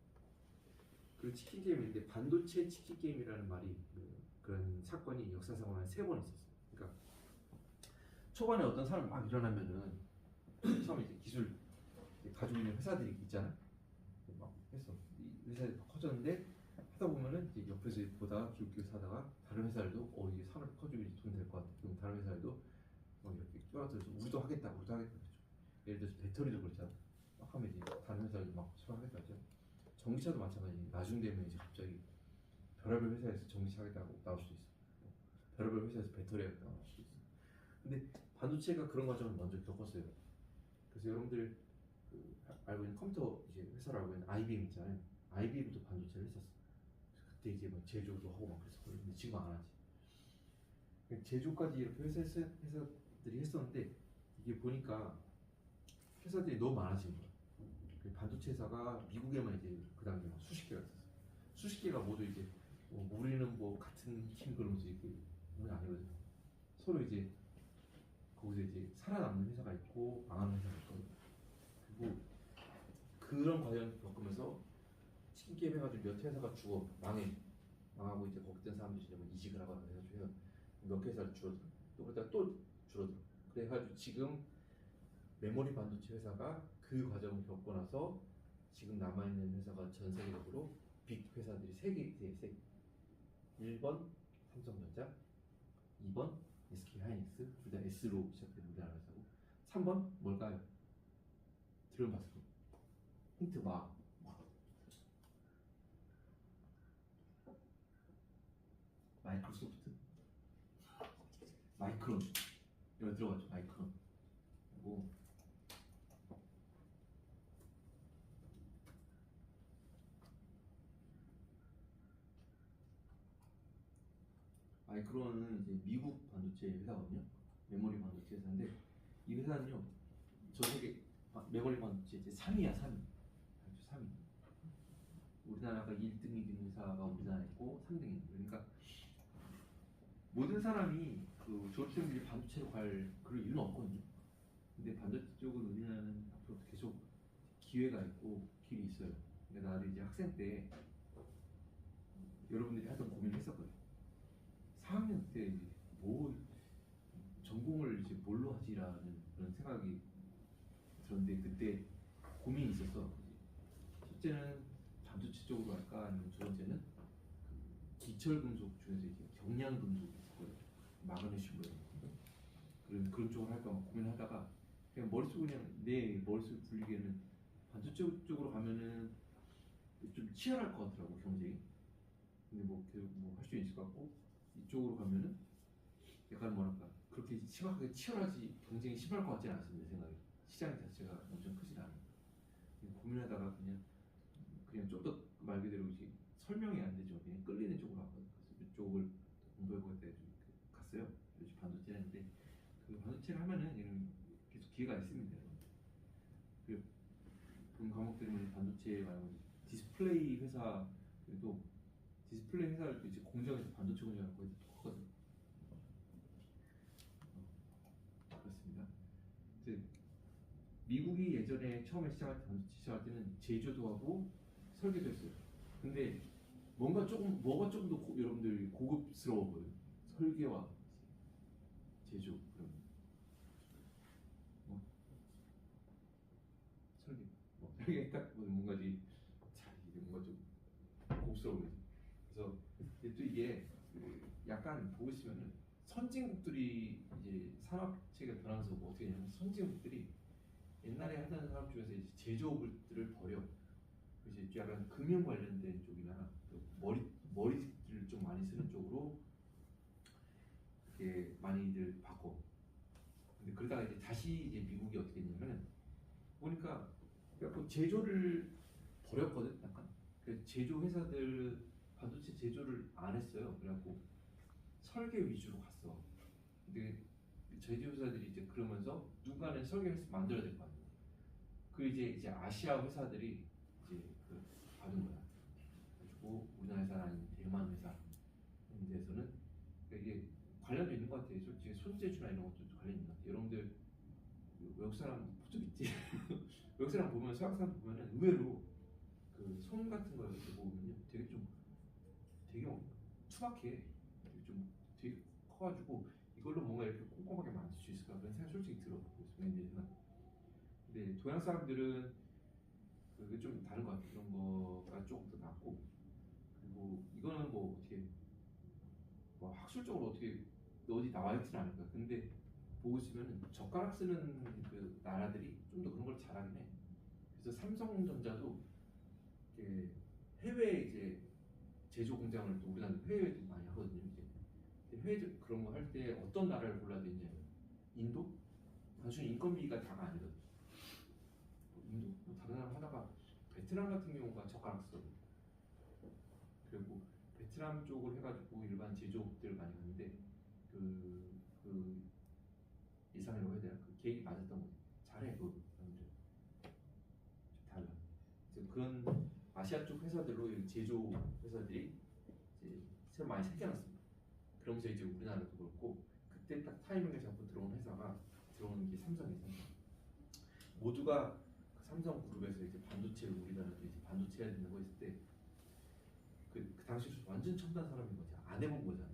[SPEAKER 1] 그 치킨 게임인데 반도체 치킨 게임이라는 말이 그런 사건이 역사상으로 한 3번 있었어요. 그러니까 초반에 어떤 사람이 막 일어나면은 처음에 이제 기술 가지고 있는 회사들이 있잖아. 막 했어. 이 회사가 커졌는데 하다 보면은 이제 옆에서 보다 기웃기웃 하다가 다른 회사들도 이게 산업 커지고 돈 될 것 같아. 그럼 다른 회사들도 막 이렇게 끼어들어서 우리도 하겠다 그러죠. 예를 들어서 배터리도 그렇잖아. 막 하면 이제 다른 회사들도 막 수하겠다 하죠. 전기차도 마찬가지. 나중 되면 이제 갑자기 별의별 회사에서 전기차 하겠다고 나올 수도 있어. 별의별 회사에서 배터리 하겠다고 나올 수도 있어. 근데 반도체가 그런 과정을 먼저 겪었어요. 그래서 여러분들 알고 있는 컴퓨터 이제 회사를 알고 있는 IBM 있잖아요. IBM도 반도체를 했었어. 그때 이제 뭐 제조도 하고 막 그랬어. 근데 지금 안 하지. 제조까지 이렇게 회사들이 했었는데 이게 보니까 회사들이 너무 많아진 거야. 반도체 회사가 미국에만 이제 그 당시에 막 수십 개가 있었어. 수십 개가 모두 이제 우리는 뭐 같은 팀 그러면서 이렇게 그건 아니거든. 서로 이제 거기서 이제 살아남는 회사가 있고 망하는 회사가 있거든. 그리고 그런 과정 겪으면서 치킨 게임 해가지고 몇 회사가 죽어 망하고 이제 거기 있던 사람들이 이제 뭐 이직을 하거나 해가지고 몇 회사를 줄어들어. 또 그러다가 또 줄어들어. 그래가지고 지금 메모리 반도체 회사가 그 과정을 겪고 나서 지금 남아있는 회사가 전 세계적으로 빅 회사들이 3개 있어요. 1번 삼성전자, 2번 SK 하이닉스, 둘 다 S로 시작된 우리나라 회사고, 3번 뭘까요? 들어봤을 거예요. 힌트 마이크로소프트, 마이크론 이거 들어봤죠? 마이크론. 그리고 마이크론은 이제 미국 반도체 회사거든요. 메모리 반도체 회사인데 이 회사는요 전 세계 메모리 반도체 이제 3위야 3위. 아주 3위. 우리나라가 1등이 된 회사가 우리나라에 있고 3등이. 그러니까 모든 사람이 그 졸업생들이 반도체로 갈 그럴 이유는 없거든요. 근데 반도체 쪽은 우리나라는 앞으로 계속 기회가 있고 길이 있어요. 그러니까 나도 이제 학생 때 여러분들이 하던 고민을 했었거든요. 4학년 때 뭐 전공을 이제 뭘로 하지라는 그런 생각이 들었는데 그때 고민이 있었어. 첫째는 반도체 쪽으로 할까 아니면 두 번째는 그 기철 금속 중에서 이제 경량 금속이 있었거든요. 마그네슘 그런 쪽으로 할까 막 고민하다가 그냥 내 머릿속에 굴리기에는 반도체 쪽으로 가면은 좀 치열할 것 같더라고 경쟁이. 근데 뭐 계속 뭐 할 수 있을 것 같고 이쪽으로 가면은 약간 뭐랄까 그렇게 심하게 치열하지 경쟁이 심할 것 같지는 않습니다. 내 생각에 시장 자체가 엄청 크진 않아요. 고민하다가 그냥 좀 더 말 그대로 이제 설명이 안 되죠. 그냥 끌리는 쪽으로 갔거든요. 그래서 이쪽을 공부해보겠다 해서 갔어요. 요즘 반도체 했는데 그 반도체를 하면은 이런 계속 기회가 있습니다. 그 본 과목들은 반도체 말고 디스플레이 회사도 디스플레이 회사를 이제 공정에서 반도체 공정을 거의 하거든. 그렇습니다. 이제 미국이 예전에 처음에 시작할 때 반도체 시작할 때는 제조도 하고 설계도 했어요. 근데 뭐가 조금 더 여러분들 고급스러워 보여요. 설계와 제조 그런 설계 딱 뭔가 이제 뭔가 좀 고급스러워 보이죠. 그래서 또 이게 약간 보고 있으면은 선진국들이 이제 산업체가 변하면서 뭐 어떻게 되냐면 선진국들이 옛날에 하던 산업 중에서 이제 제조업들을 버려. 이제 약간 금융 관련된 쪽이나 머리를 좀 많이 쓰는 쪽으로 이렇게 많이들 바꿔. 근데 그러다가 이제 다시 이제 미국이 어떻게 했냐면은 보니까 약간 제조를 버렸거든. 약간 그 제조 회사들 반도체 제조를 안 했어요. 그래갖고 설계 위주로 갔어. 근데 제조 회사들이 이제 그러면서 누군가는 설계를 만들어야 될 거 아니야. 그 이제 아시아 회사들이 이제 그 받은 거야. 그리고 우리나라 회사 아닌 대만 회사 이런 데서는 이게 관련도 있는 것 같아요. 솔직히 손재주나 이런 것도 관련 있는 것 같아요. 여러분들 외국 사람 보통 있지. 외국 사람 보면 서양 사람 보면은 의외로 그 손 같은 거 이렇게 보면요 되게 투박해. 좀 되게 커가지고 이걸로 뭔가 이렇게 꼼꼼하게 만들 수 있을까 그런 생각 솔직히 들어. 웬일이나. 근데 동양 사람들은 그게 좀 다른 것 같아요. 이런 거가 조금 더 낫고 그리고 이거는 뭐 어떻게 뭐 학술적으로 어떻게 어디 나와 있지는 않을 거야. 근데 보고 있으면 젓가락 쓰는 그 나라들이 좀 더 그런 걸 잘하긴 해. 그래서 삼성전자도 이렇게 해외 이제 제조 공장을 또 우리나라 해외에도 많이 하거든요. 이제 해외 그런 거 할 때 어떤 나라를 골라야 되냐면 인도? 단순히 인건비가 다가 아니거든. 뭐 인도? 뭐 다른 나라 하다가 베트남 같은 경우가 젓가락 써. 그리고 베트남 쪽을 해가지고 일반 제조업들 많이 하는데 그 이상이라고 해야 되나? 그 계획이 맞았던 거지. 잘해 그 사람들. 좀 달라. 그래서 그런 아시아 쪽 회사들로 이 제조 회사들이 이제 새로 많이 생겨났습니다. 그러면서 이제 우리나라도 그렇고 그때 딱 타이밍에 잡고 들어온 회사가 들어오는 게 삼성이에요. 모두가 그 삼성 그룹에서 이제 반도체를 우리나라도 이제 반도체 해야 된다고 했을 때 그 당시 완전 첨단 사람인 거지. 안 해본 거잖아.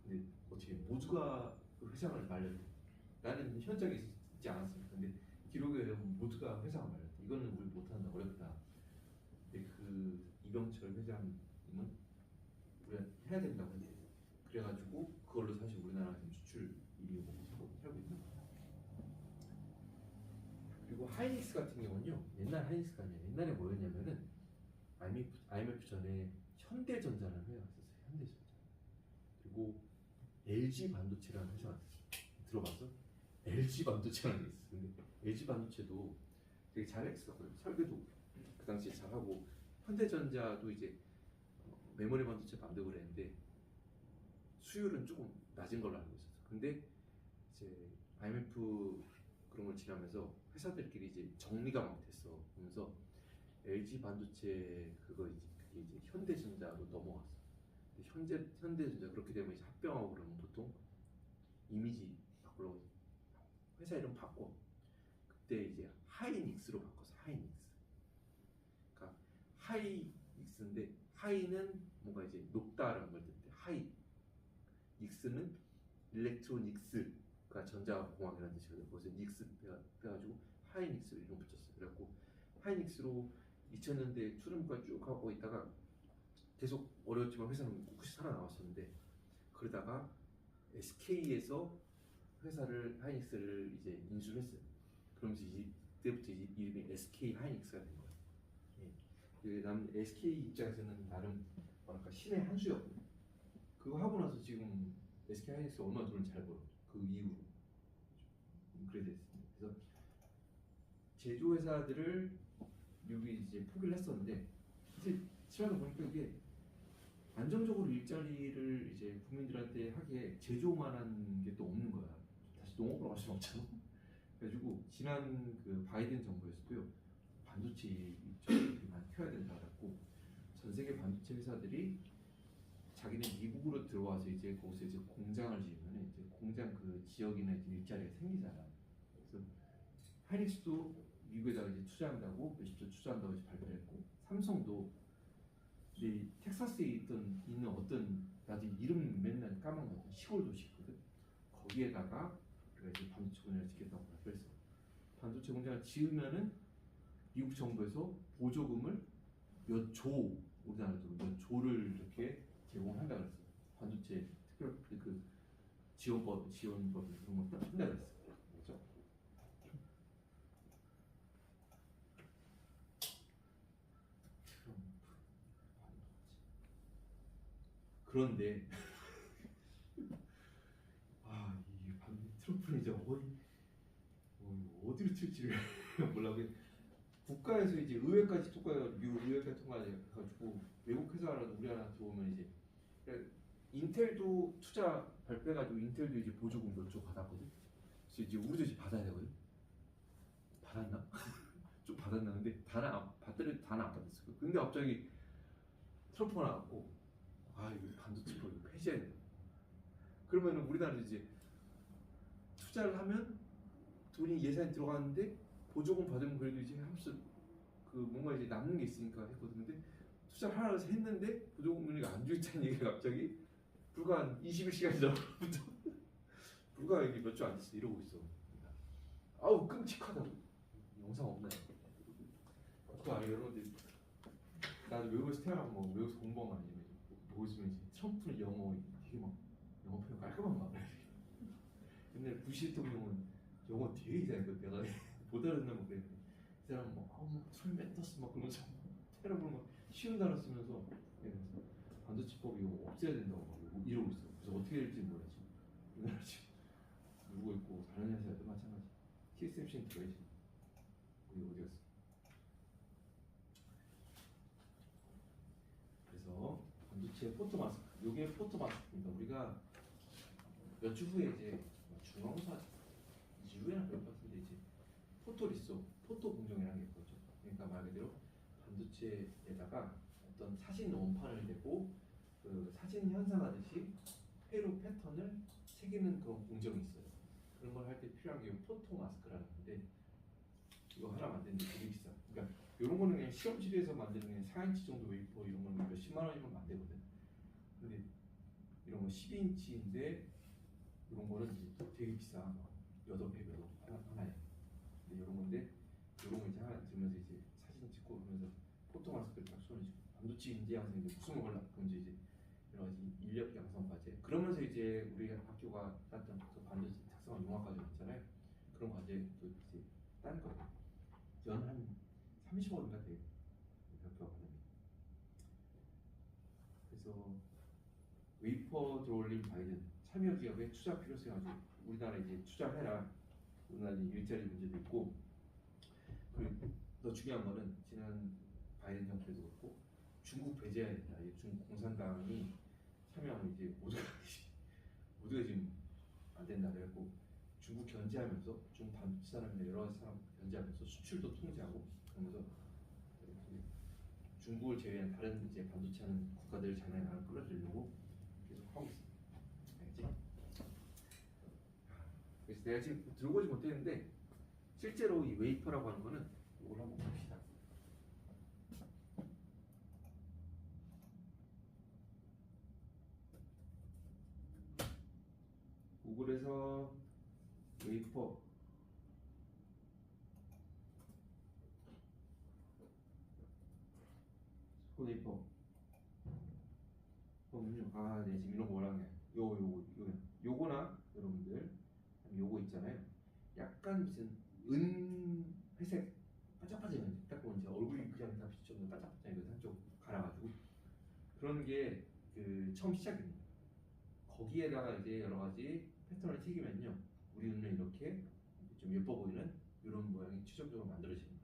[SPEAKER 1] 근데 어떻게 모두가 그 회장을 말렸대. 나는 현장에 있지 않았습니다. 근데 기록에 의하면 모두가 회장을 말렸대. 이거는 우리 못한다, 어렵다. 근데 그 이병철 회장님은 우리가 해야 된다고 했대. 그래가지고 그걸로 사실 우리나라가 지금 수출 1위 하고 있는 거야. 그리고 하이닉스 같은 경우는요. 옛날 하이닉스가 아니라 옛날에 뭐였냐면은 IMF 전에 현대전자라는 회사가 있었어요. 현대전자. 그리고 LG 반도체라는 회사가 있었어요. 들어봤어? LG 반도체라는 게 있었어. 근데 LG 반도체도 되게 잘했었거든요. 설계도 그 당시에 잘하고 현대전자도 이제 메모리 반도체 만들고 그랬는데 수율은 조금 낮은 걸로 알고 있었어. 근데 이제 IMF 그런 걸 지나면서 회사들끼리 이제 정리가 막 됐어. 그러면서 LG 반도체 그게 이제 현대전자로 넘어갔어. 현대전자 그렇게 되면 이제 합병하고 그러면 보통 이미지 바꾸려고 회사 이름 바꿔. 그때 이제 하이닉스로 바꿨어. 하이닉스. 그러니까 하이닉스인데 하이는 뭔가 이제 높다라는 걸 뜻해. 하이. 닉스는 일렉트로닉스가 전자공학이라는 뜻이거든. 거기서 닉스 빼가지고 하이닉스를 이름 붙였어. 그래갖고 하이닉스로 2000년대 초중반까지 쭉 하고 있다가 계속 어려웠지만 회사는 꿋꿋이 살아나왔었는데 그러다가 SK에서 회사를 하이닉스를 이제 인수를 했어요. 그러면서 이때부터 이름이 SK 하이닉스가 된 거예요. 예. 남 SK 입장에서는 나름 뭐랄까 신의 한 수였거든. 그거 하고 나서 지금 SK 하이닉스 얼마나 돈을 잘 벌어. 그 이후로 그래 됐습니다. 그래서 제조 회사들을 미국이 이제 포기를 했었는데 이제 지나다 보니까 이게 안정적으로 일자리를 이제 국민들한테 하기에 제조만한 게 또 없는 거야. 다시 농업으로 갈 수는 없잖아. 그래가지고 지난 그 바이든 정부에서도요 반도체 일자리를 많이 켜야 된다고 전 세계 반도체 회사들이 자기네 미국으로 들어와서 이제 거기서 이제 공장을 지으면 이제 공장 그 지역이나 이제 일자리가 생기잖아. 그래서 하이닉스도 미국에다가 이제 투자한다고 몇십조 투자한다고 이제 발표를 했고 삼성도 이 텍사스에 있는 어떤 나도 이름 맨날 까먹는 시골 도시 있거든. 거기에다가 우리가 이제 반도체 공장을 짓겠다고 발표했어. 반도체 공장을 지으면은 미국 정부에서 보조금을 몇 조, 우리나라 돈 몇 조를 이렇게 제공한다 그랬어. 반도체 특별 그 지원법 그런 거 한다 그랬어. 그렇죠? 그런데 이 트럼프는 이제 어디로 튈지를 몰라고 국가에서 이제 의회까지 통과해 미국 의회까지 통과해가지고 외국 회사라도 우리나라 들어오면 이제 인텔도 투자 발표해가지고 인텔도 이제 보조금 몇 조 받았거든. 그래서 이제 우리도 이제 받아야 되거든. 받았나? 좀 받았나? 근데 받더라도 다는 안 받았어. 근데 갑자기 트럼프가 나왔고 이거 반도체 거 이거 폐지해야 돼. 그러면 우리나라도 이제 투자를 하면 돈이 예산이 들어가는데 보조금 받으면 그래도 이제 함수 그 뭔가 이제 남는 게 있으니까 했거든. 근데 투자를 하라고 해서 했는데 보조금을 안 주겠다는 얘기가 갑자기 불과 한 21시간이 넘어부터 불과 여기 몇 주 안 됐어 이러고 있어. 아우 끔찍하다고. 영상 없나요? 그거 아니에요 여러분들. 나도 외국에서 태어나고 뭐 외국에서 공부한 거 아니면 보고 있으면 이제 트럼프는 영어 되게 막 영어 표현 깔끔한 거 같아. 근데 부시 대통령은 영어 되게 이상했거든. 내가 못 알아듣나 뭐 그랬는데 이 사람은 뭐 트롤멘터스 막 그러면서 테러블 막 쉬운 단어 쓰면서 반도체법 이거 없애야 된다고 막 이러고 있어. 그래서 어떻게 될지 몰라 지금. 우리나라 지금 누르고 있고 다른 회사도 마찬가지. TSMC는 들어야지. 우리 어디 갔어? 그래서 반도체 포토 마스크. 요게 포토 마스크입니다. 우리가 몇 주 후에 이제 중앙사 이후에나 그럴 것 같은데 이제 포토리소, 포토 공정이라는 게 있거든요. 그러니까 말 그대로 반도체에다가 어떤 사진 원판을 대고 그 사진 현상하듯이 회로 패턴을 새기는 그런 공정이 있어요. 그런 걸 할 때 필요한 게 포토 마스크라는 건데 이거 하나 만드는데 되게 비싸. 그러니까 이런 거는 그냥 시험실에서 만드는 그냥 4인치 정도 웨이퍼 이런 거는 몇십만 원이면 만들거든. 근데 이런 거 12인치인데 이런 거는 이제 되게 비싸. 8배 정도 하나에. 근데 이런 건데 이런 거 이제 하나 들면서 이제 사진 찍고 그러면서 포토 마스크를 딱 손에 쥐고 반도체 인재 양성인데 무슨 걸 그럼 이제 여러 가지 인력 양성 과제. 그러면서 이제 우리 학교가 땄던 그 반도체 특성화 융합 과제 있잖아요. 그런 과제도 이제 딴 거예요. 연한 30억인가 돼요. 학교가 받는 게. 그래서 웨이퍼 들어올린 바이든 참여 기업의 투자 필요성이 아주 우리나라 이제 투자해라. 우리나라 일자리 문제도 있고 그리고 더 중요한 거는 지난 바이든 정부에도 그렇고 중국 배제해야 된다. 중국 공산당이 참여하면 이제 모두가 지금 안 된다 그래갖고 중국 견제하면서 중국 반도체 산업이나 여러 가지 산업 견제하면서 수출도 통제하고 그러면서 중국을 제외한 다른 이제 반도체하는 국가들 장난에 나를 끌어들이려고 계속 하고 있습니다. 알겠지? 그래서 내가 지금 들고 오지 못했는데 실제로 이 웨이퍼라고 하는 거는 이걸 한번 봅시다. 구글에서 웨이퍼 웨이퍼 그럼요. 네 지금 이런 거 뭐라는 게 요거나 여러분들 요거 있잖아요. 약간 무슨 회색 반짝반짝해요. 딱 보면 제 얼굴이 그냥 다 비춰서 반짝반짝해요. 한쪽 갈아가지고 그런 게 그 처음 시작입니다. 거기에다가 이제 여러 가지 패턴을 튀기면요, 우리 눈에 이렇게 좀 예뻐 보이는 이런 모양이 최종적으로 만들어집니다.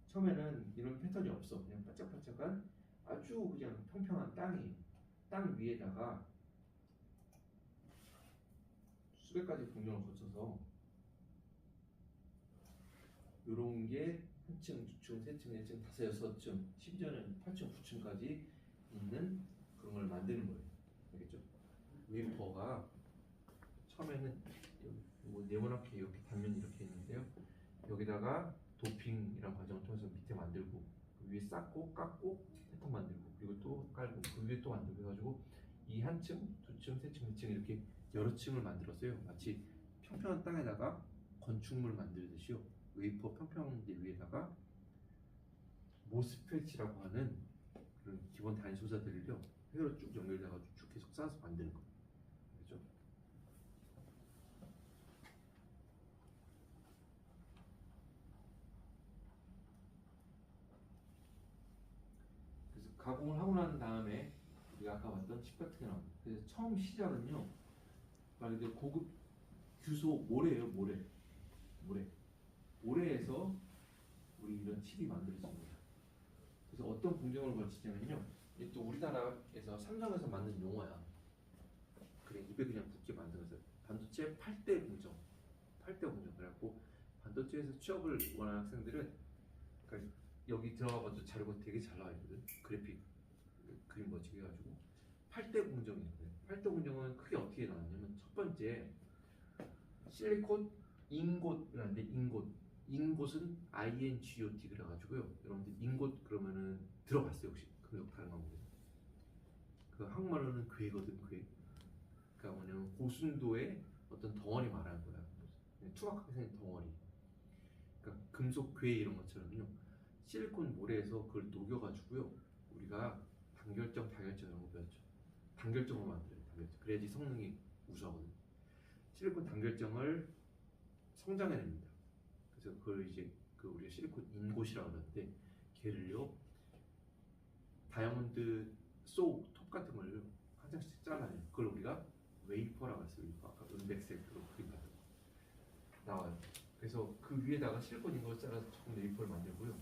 [SPEAKER 1] 처음에는 이런 패턴이 없어. 그냥 반짝반짝한 아주 그냥 평평한 땅이에요. 땅 위에다가 수백 가지 공정을 거쳐서 이런 게 한 층, 두 층, 세 층, 네 층, 다섯, 여섯 층, 심지어는 8층, 9층까지 있는 그런 걸 만드는 거예요. 알겠죠? 웨이퍼가 처음에는 뭐 네모나게 이렇게 단면이 이렇게 있는데요. 여기다가 도핑이라는 과정을 통해서 밑에 만들고 그 위에 쌓고 깎고 패턴 만들고 그리고 또 깔고 그 위에 또 만들고 해가지고 이 한 층, 두 층, 세 층, 네 층 이렇게 여러 층을 만들었어요. 마치 평평한 땅에다가 건축물 만들듯이요. 웨이퍼 평평대 위에다가 모스펫이라고 하는 그런 기본 단위 소자들을요 회로 쭉 연결돼가지고 쭉 계속 쌓아서 만드는 거예요. 그렇죠? 그래서 가공을 하고 난 다음에 우리가 아까 봤던 칩 같은 게 나옵니다. 그래서 처음 시작은요 말 그대로 고급 규소 모래예요. 모래에서 우리 이런 칩이 만들어집니다. 그래서 어떤 공정을 거치냐면요, 이게 또 우리나라에서 삼성에서 만든 용어야. 그래 입에 그냥 붙게 만들어서 반도체 8대 공정. 그래갖고 반도체에서 취업을 원하는 학생들은 그러니까 여기 들어가봐도 자료가 되게 잘 나와 있거든. 그래픽 그림 멋지게 해가지고 8대 공정이거든. 8대 공정은 크게 어떻게 나왔냐면 첫 번째 실리콘 인곳이라는데 인곳은 INGOT 그래가지고요. 여러분들 인곳 그러면은 들어봤어요 혹시? 그거 다른 거 모르겠어요. 그 한국말로는 괴거든 괴. 그러니까 뭐냐면 고순도의 어떤 덩어리 말하는 거야. 투박하게 생긴 덩어리. 그러니까 금속 괴 이런 것처럼요. 실리콘 모래에서 그걸 녹여가지고요. 우리가 단결정, 다결정 이런 거 배웠죠. 단결정으로 만들어요. 단결정. 그래야지 성능이 우수하거든요. 실리콘 단결정을 성장해냅니다. 그래서 그걸 이제 그 우리가 실리콘 인곳이라고 하는데 걔를요 다이아몬드 톱 같은 걸요 한 장씩 잘라내요. 그걸 우리가 웨이퍼라고 했어요. 웨이퍼. 아까 은백색으로 그림 같은 거 나와요. 그래서 그 위에다가 실리콘 인곳을 잘라서 조금 웨이퍼를 만들고요.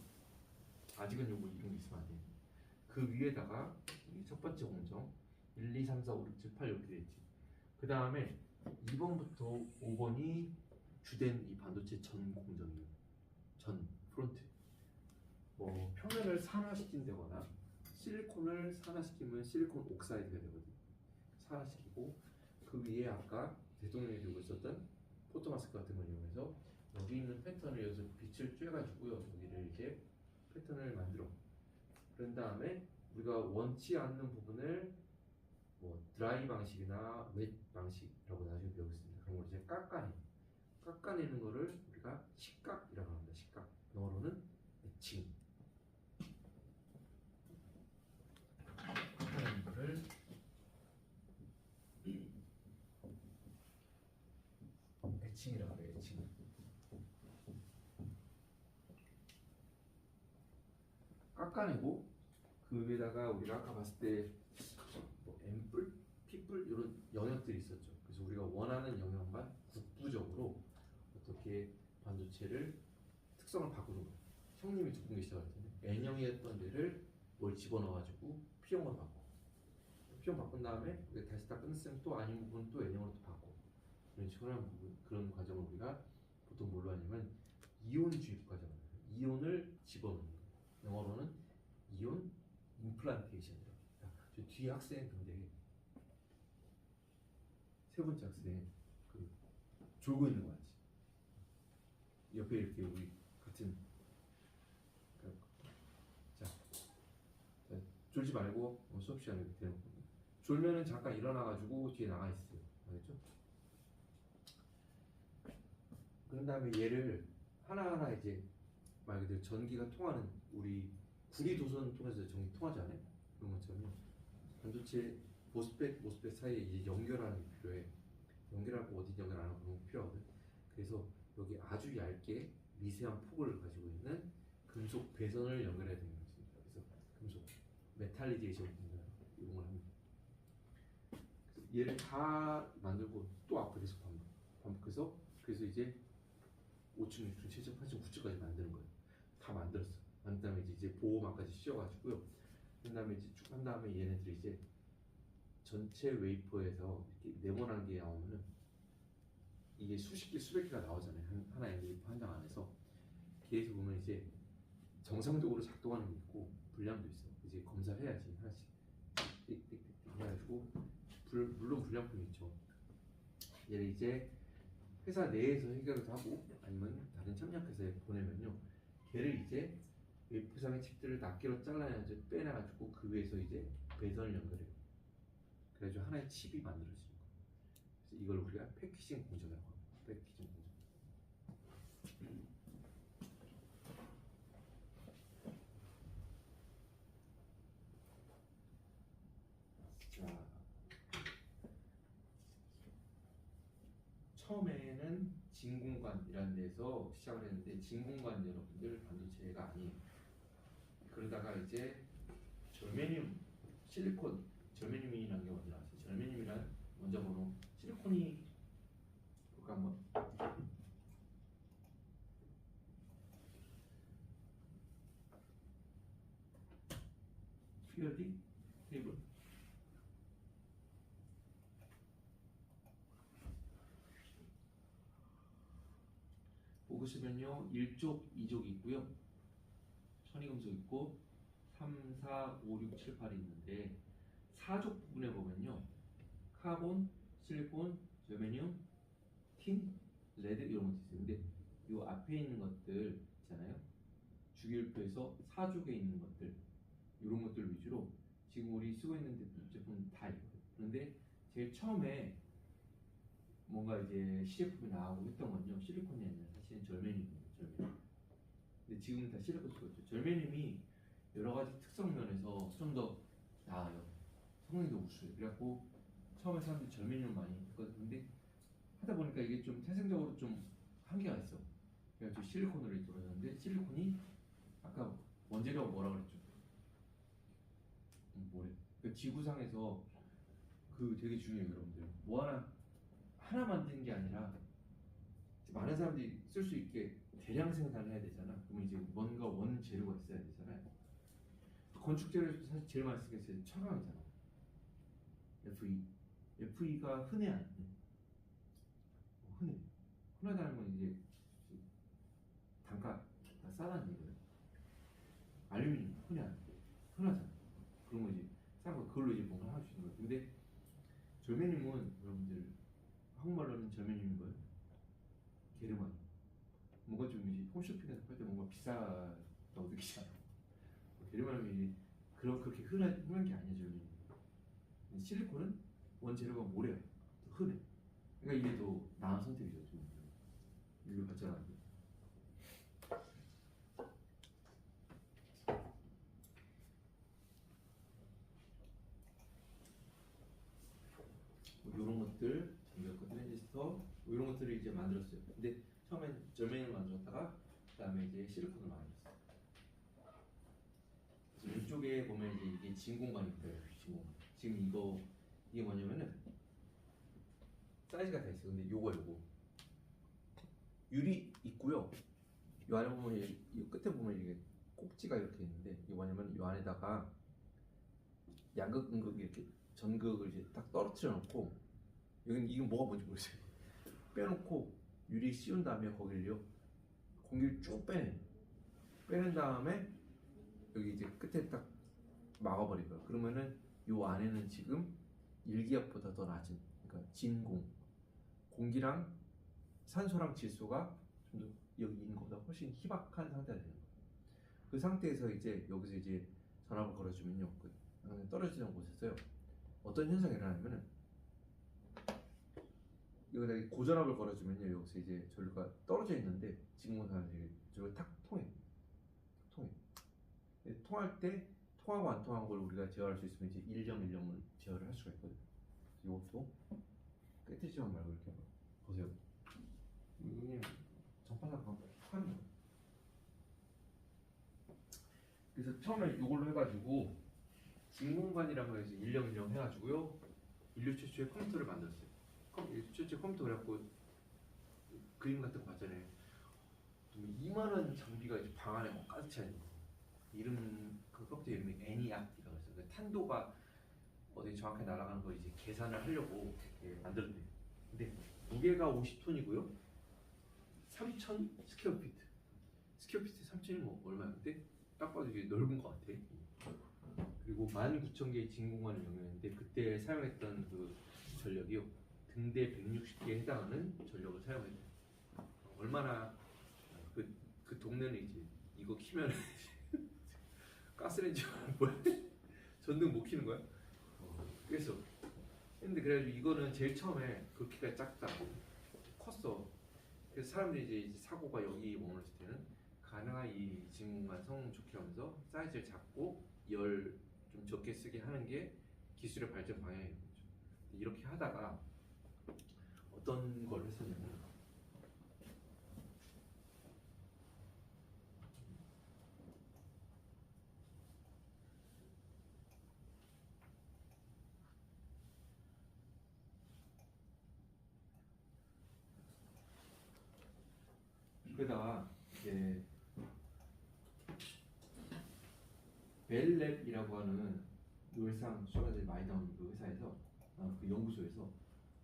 [SPEAKER 1] 아직은 요거 이런 게 있으면 안 돼요. 그 위에다가 첫 번째 공정 1, 2, 3, 4, 5, 6, 7, 8 이렇게 되지. 그 다음에 2번부터 5번이 주된 이 반도체 전 공정이에요. 전 프론트. 뭐 표면을 산화시킨다거나 실리콘을 산화시키면 실리콘 옥사이드가 되거든요. 산화시키고 그 위에 아까 대통령이 들고 있었던 포토마스크 같은 걸 이용해서 여기 있는 패턴을 여기서 빛을 쬐가지고요. 여기를 이제 패턴을 만들어. 그런 다음에 우리가 원치 않는 부분을 뭐 드라이 방식이나 웻 방식이라고 나중에 배우겠습니다. 그런 걸 이제 깎아내는 거를 우리가 식각이라고 합니다. 식각. 영어로는 에칭. 깎아내는 거를 에칭이라고 해요. 에칭. 깎아내고 그 위에다가 우리가 아까 봤을 때뭐 앰플, 피플 이런 영역들이 있었죠. 그래서 우리가 원하는 영역만 국부적으로 어떻게 반도체를 특성을 바꾸는 거예요. 형님이 듣고 계시다고 했더니 N형이었던 데를 뭘 집어넣어가지고 P형으로 바꿔. P형 바꾼 다음에 우리가 다시 다 끝냈으면 또 아닌 부분 또 N형으로 또 바꿔. 이런 식으로 하는 부분, 그런 과정을 우리가 보통 뭘로 하냐면 이온 주입 과정을 해요. 이온을 집어넣는 거예요. 영어로는 이온 임플란테이션이라고 합니다. 저 뒤에 학생 근데 세 번째 학생 그 졸고 있는 거 같지? 옆에 이렇게 우리 같은 자 졸지 말고 수업 시간에 이렇게 대놓고 졸면은 잠깐 일어나가지고 뒤에 나가 있어요. 알겠죠? 그런 다음에 얘를 하나하나 이제 말 그대로 전기가 통하는 우리 구리 도선 통해서 전기 통하지 않아요? 그런 것처럼요. 반도체 모스펫 사이에 이제 연결하는 게 필요해. 연결하고 어디 연결 안 하고 그런 거 필요하거든. 그래서 여기 아주 얇게 미세한 폭을 가지고 있는 금속 배선을 연결해야 되는 것입니다. 그래서 금속 메탈리제이션 이용을 합니다. 그래서 얘를 다 만들고 또 앞으로 계속 반복해서 그래서 이제 5층, 6층, 7층, 8층, 9층까지 만드는 거예요. 다 만들었어. 그 다음에 이제 보호막까지 씌워가지고요. 그 다음에 이제 쭉 한 다음에 얘네들이 이제 전체 웨이퍼에서 이렇게 네모난 게 나오면은 이게 수십 개, 수백 개가 나오잖아요. 하나의 웨이퍼 한 장 안에서. 뒤에서 보면 이제 정상적으로 작동하는 게 있고 불량도 있어. 이제 검사를 해야지 하나씩 띡띡띡 해가지고 물론 불량품이 있죠. 얘를 이제 회사 내에서 해결을 하고 아니면 다른 협력회사에 보내면요. 걔를 이제 웨이퍼상의 칩들을 낱개로 잘라내서 빼내가지고 그 위에서 이제 배선을 연결해요. 그래가지고 하나의 칩이 만들어지는 거예요. 그래서 이걸 우리가 패키징 공정이라고 합니다. 패키징 공정. 자, 처음에는 진공관이라는 데서 시작을 했는데 진공관 여러분들 반도체가 아니에요. 그러다가 이제 절메늄, 실리콘, 절메늄이라는 게 먼저 나왔어요. 절메늄이란 먼저 보는 실리콘이 그거 한번 피어디 테이블 보시면요 1족, 2족이 있고요. 천이금속 있고 3, 4, 5, 6, 7, 8이 있는데 4족 부분에 보면요 카본, 실리콘, 저메늄, 틴, 레드 이런 것도 있어요. 근데 이 앞에 있는 것들 있잖아요. 주기율표에서 4족에 있는 것들 이런 것들 위주로 지금 우리 쓰고 있는 제품 다 있거든요. 그런데 제일 처음에 뭔가 이제 시제품이 나오고 했던 건요 실리콘이 아니라 사실은 절메늄이에요. 절메늄. 근데 지금은 다 실리콘 쓰고 있죠. 절메늄이 여러 가지 특성 면에서 좀 더 나아요. 성능도 우수해요. 그래갖고 처음에 사람들이 절메늄 많이 했거든요. 근데 하다 보니까 이게 좀 태생적으로 좀 한계가 있어. 그래가지고 실리콘으로 돌아졌는데 실리콘이 아까 원재료가 뭐라 그랬죠? 뭐래? 그 지구상에서 그 되게 중요해요, 여러분들. 뭐 하나 만드는 게 아니라 많은 사람들이 쓸 수 있게 대량 생산을 해야 되잖아. 그러면 이제 뭔가 원재료가 있어야 되잖아요. 건축 재료에서 사실 제일 많이 쓰게 되는 철강이잖아. FE가 흔해 안 해? 흔해. 흔하다는 건 이제 단가 다 싸다는 얘기예요. 알루미늄 흔해 안 해? 흔하잖아. 그런 거 이제 싸고 그걸로 이제 뭔가 할 수 있는 거예요. 근데 절메늄은 여러분들 한국말로는 절메늄인 거예요. 게르만. 뭔가 좀 이제 홈쇼핑에서 팔 때 뭔가 비싸다고 느끼잖아. 게르만이 그렇게 흔한 게 아니야 절메늄. 실리콘은 원재료가 모래야. 흔해. 그러니까 이게 더 나은 선택이죠. 좀 인류 발전하는 게. 이런 것들, 전기효과 트랜지스터 이런 것들을 이제 만들었어요. 근데 처음엔 절메늄을 만들었다가 그다음에 이제 실리콘을 만들었어요. 그래서 이쪽에 보면 이제 이게 진공관일 거예요. 진공관. 지금 이게 뭐냐면은 사이즈가 다 있어요. 근데 요거 유리 있고요. 이 안에 보면 이 끝에 보면 이게 꼭지가 이렇게 있는데 이게 뭐냐면 이 안에다가 양극, 음극 이렇게 전극을 이제 딱 떨어뜨려 놓고 여기는 이건 뭐가 뭔지 모르겠어요. 빼놓고 유리 씌운 다음에 거기를요 공기를 쭉 빼낸 다음에 여기 이제 끝에 딱 막아버릴 거예요. 그러면은 요 안에는 지금 일기압보다 더 낮은 그러니까 진공 공기랑 산소랑 질소가 좀 더 여기 있는 것보다 훨씬 희박한 상태가 되는 거예요. 그 상태에서 이제 여기서 이제 전압을 걸어주면요 그 떨어지는 곳에서요 어떤 현상이 일어나냐면은 여기다 고전압을 걸어주면요 여기서 이제 전류가 떨어져 있는데 진공관이 전류가 탁 통해. 통할 때 통하고 안 통한 걸 우리가 제어할 수 있으면 이제 1.1을 제어를 할 수가 있거든요. 이것도 끝에 지점 말고 이렇게 보세요. 그냥 전파사가 하는 거예요. 그래서 처음에 이걸로 해가지고 진공관이란 거에서 1.1 해가지고요 인류 최초의 컴퓨터를 만들었어요. 최초의 컴퓨터 그래갖고 그림 같은 거 봤잖아요. 이만한 장비가 이제 방 안에 막 가득 차 있는 거. 그 컴퓨터 이름이 ENIAC이라고 했어요. 그 탄도가 어디 정확히 날아가는 걸 이제 계산을 하려고 만들었대요. 근데 무게가 50톤이고요. 3,000 스퀘어피트. 스퀘어피트 3,000이 뭐 얼마야? 근데 딱 봐도 이게 넓은 것 같아. 그리고 19,000개의 진공관을 연결했는데 그때 사용했던 그 전력이요. 등대 160개에 해당하는 전력을 사용했대요. 얼마나 그 동네는 이제 이거 키면 가스레인지 뭐야? 전등 못 키는 거야? 그래서 근데 그래가지고 이거는 제일 처음에 그 키가 작다고 컸어. 그래서 사람들이 이제 사고가 여기 머물렀을 때는 가능한 이 진공관 성능 좋게 하면서 사이즈를 작고 열 좀 적게 쓰게 하는 게 기술의 발전 방향인 거죠. 이렇게 하다가 어떤 걸 했었냐면 여기다가 이제 벨랩이라고 하는 요일상 수업들 많이 나오는 그 회사에서 그 연구소에서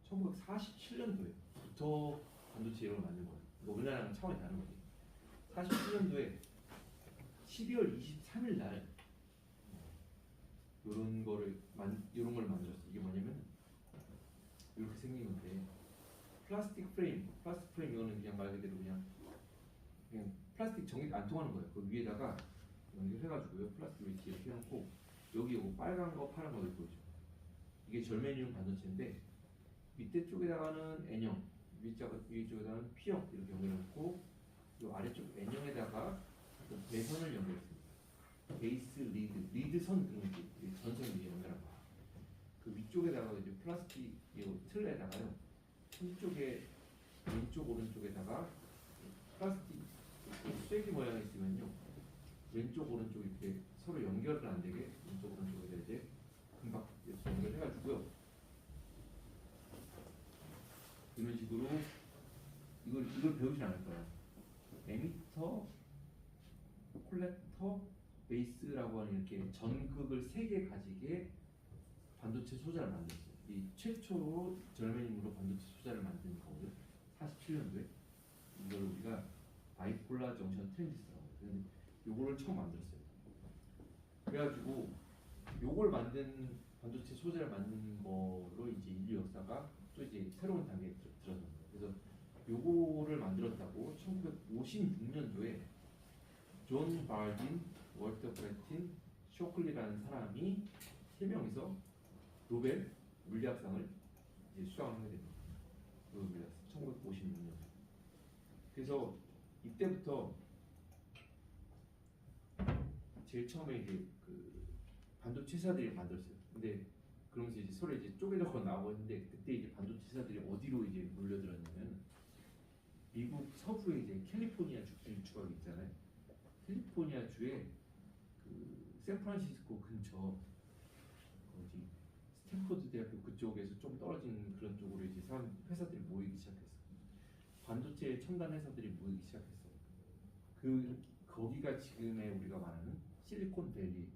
[SPEAKER 1] 1947년도에부터 반도체 이런 걸 만든 거예요. 뭐 우리나라랑 차원이 다른 거지. 47년도에 12월 23일 날 이런 걸 만들었어. 이게 뭐냐면 이렇게 생긴 건데 플라스틱 프레임 이거는 그냥 말 그대로 그냥 플라스틱 전기 안 통하는 거예요. 그 위에다가 연결해가지고요. 플라스틱 이렇게 해놓고 여기 요거 빨간 거 파란 거 보이죠? 이게 절메늄 반도체인데 밑에 쪽에다가는 N형, 위에 쪽에다가는 P형 이렇게 연결해놓고 이 아래쪽 N형에다가 배선을 연결했습니다. 베이스 리드 선 그런 게 전선을 이제 연결한 거야. 그 위쪽에다가 이제 플라스틱 이 틀에다가요. 한쪽에 왼쪽 오른쪽에다가 플라스틱 쐐기 모양이 있으면요. 왼쪽 오른쪽 이렇게 서로 연결은 안 되게 왼쪽 오른쪽에다 이제 금박 이렇게 연결해가지고요. 이런 식으로 이걸 배우진 않을 거야. 에미터, 콜렉터, 베이스라고 하는 이렇게 전극을 3개 가지게 반도체 소자를 만들었어요. 이 최초로 절메님으로 반도체 소자를 만든 거거든요. 47년도에 이걸 우리가 바이폴라 정션 트랜지스터라고 해요. 요거를 처음 만들었어요. 그래가지고 요걸 만든 반도체 소재를 만든 거로 이제 인류 역사가 또 이제 새로운 단계에 들어선 거예요. 그래서 요거를 만들었다고 1956년도에 존 바딘, 월터 브래틴, 쇼클리라는 사람이 3명이서 노벨 물리학상을 이제 수상하게 됩니다. 노벨 물리학상 1956년. 그래서 이때부터 제일 처음에 이제 그 반도체 회사들이 만들었어요. 근데 그러면서 이제 서로 이제 쪼개져서 나오고 했는데 그때 이제 반도체 회사들이 어디로 이제 몰려들었냐면 미국 서부에 이제 캘리포니아 주가 있잖아요. 캘리포니아 주에 그 샌프란시스코 근처 어디 스탠포드 대학교 그쪽에서 좀 떨어진 그런 쪽으로 이제 회사들이 모이기 시작했어. 반도체 첨단 회사들이 모이기 시작했어. 거기가 지금의 우리가 말하는 실리콘밸리.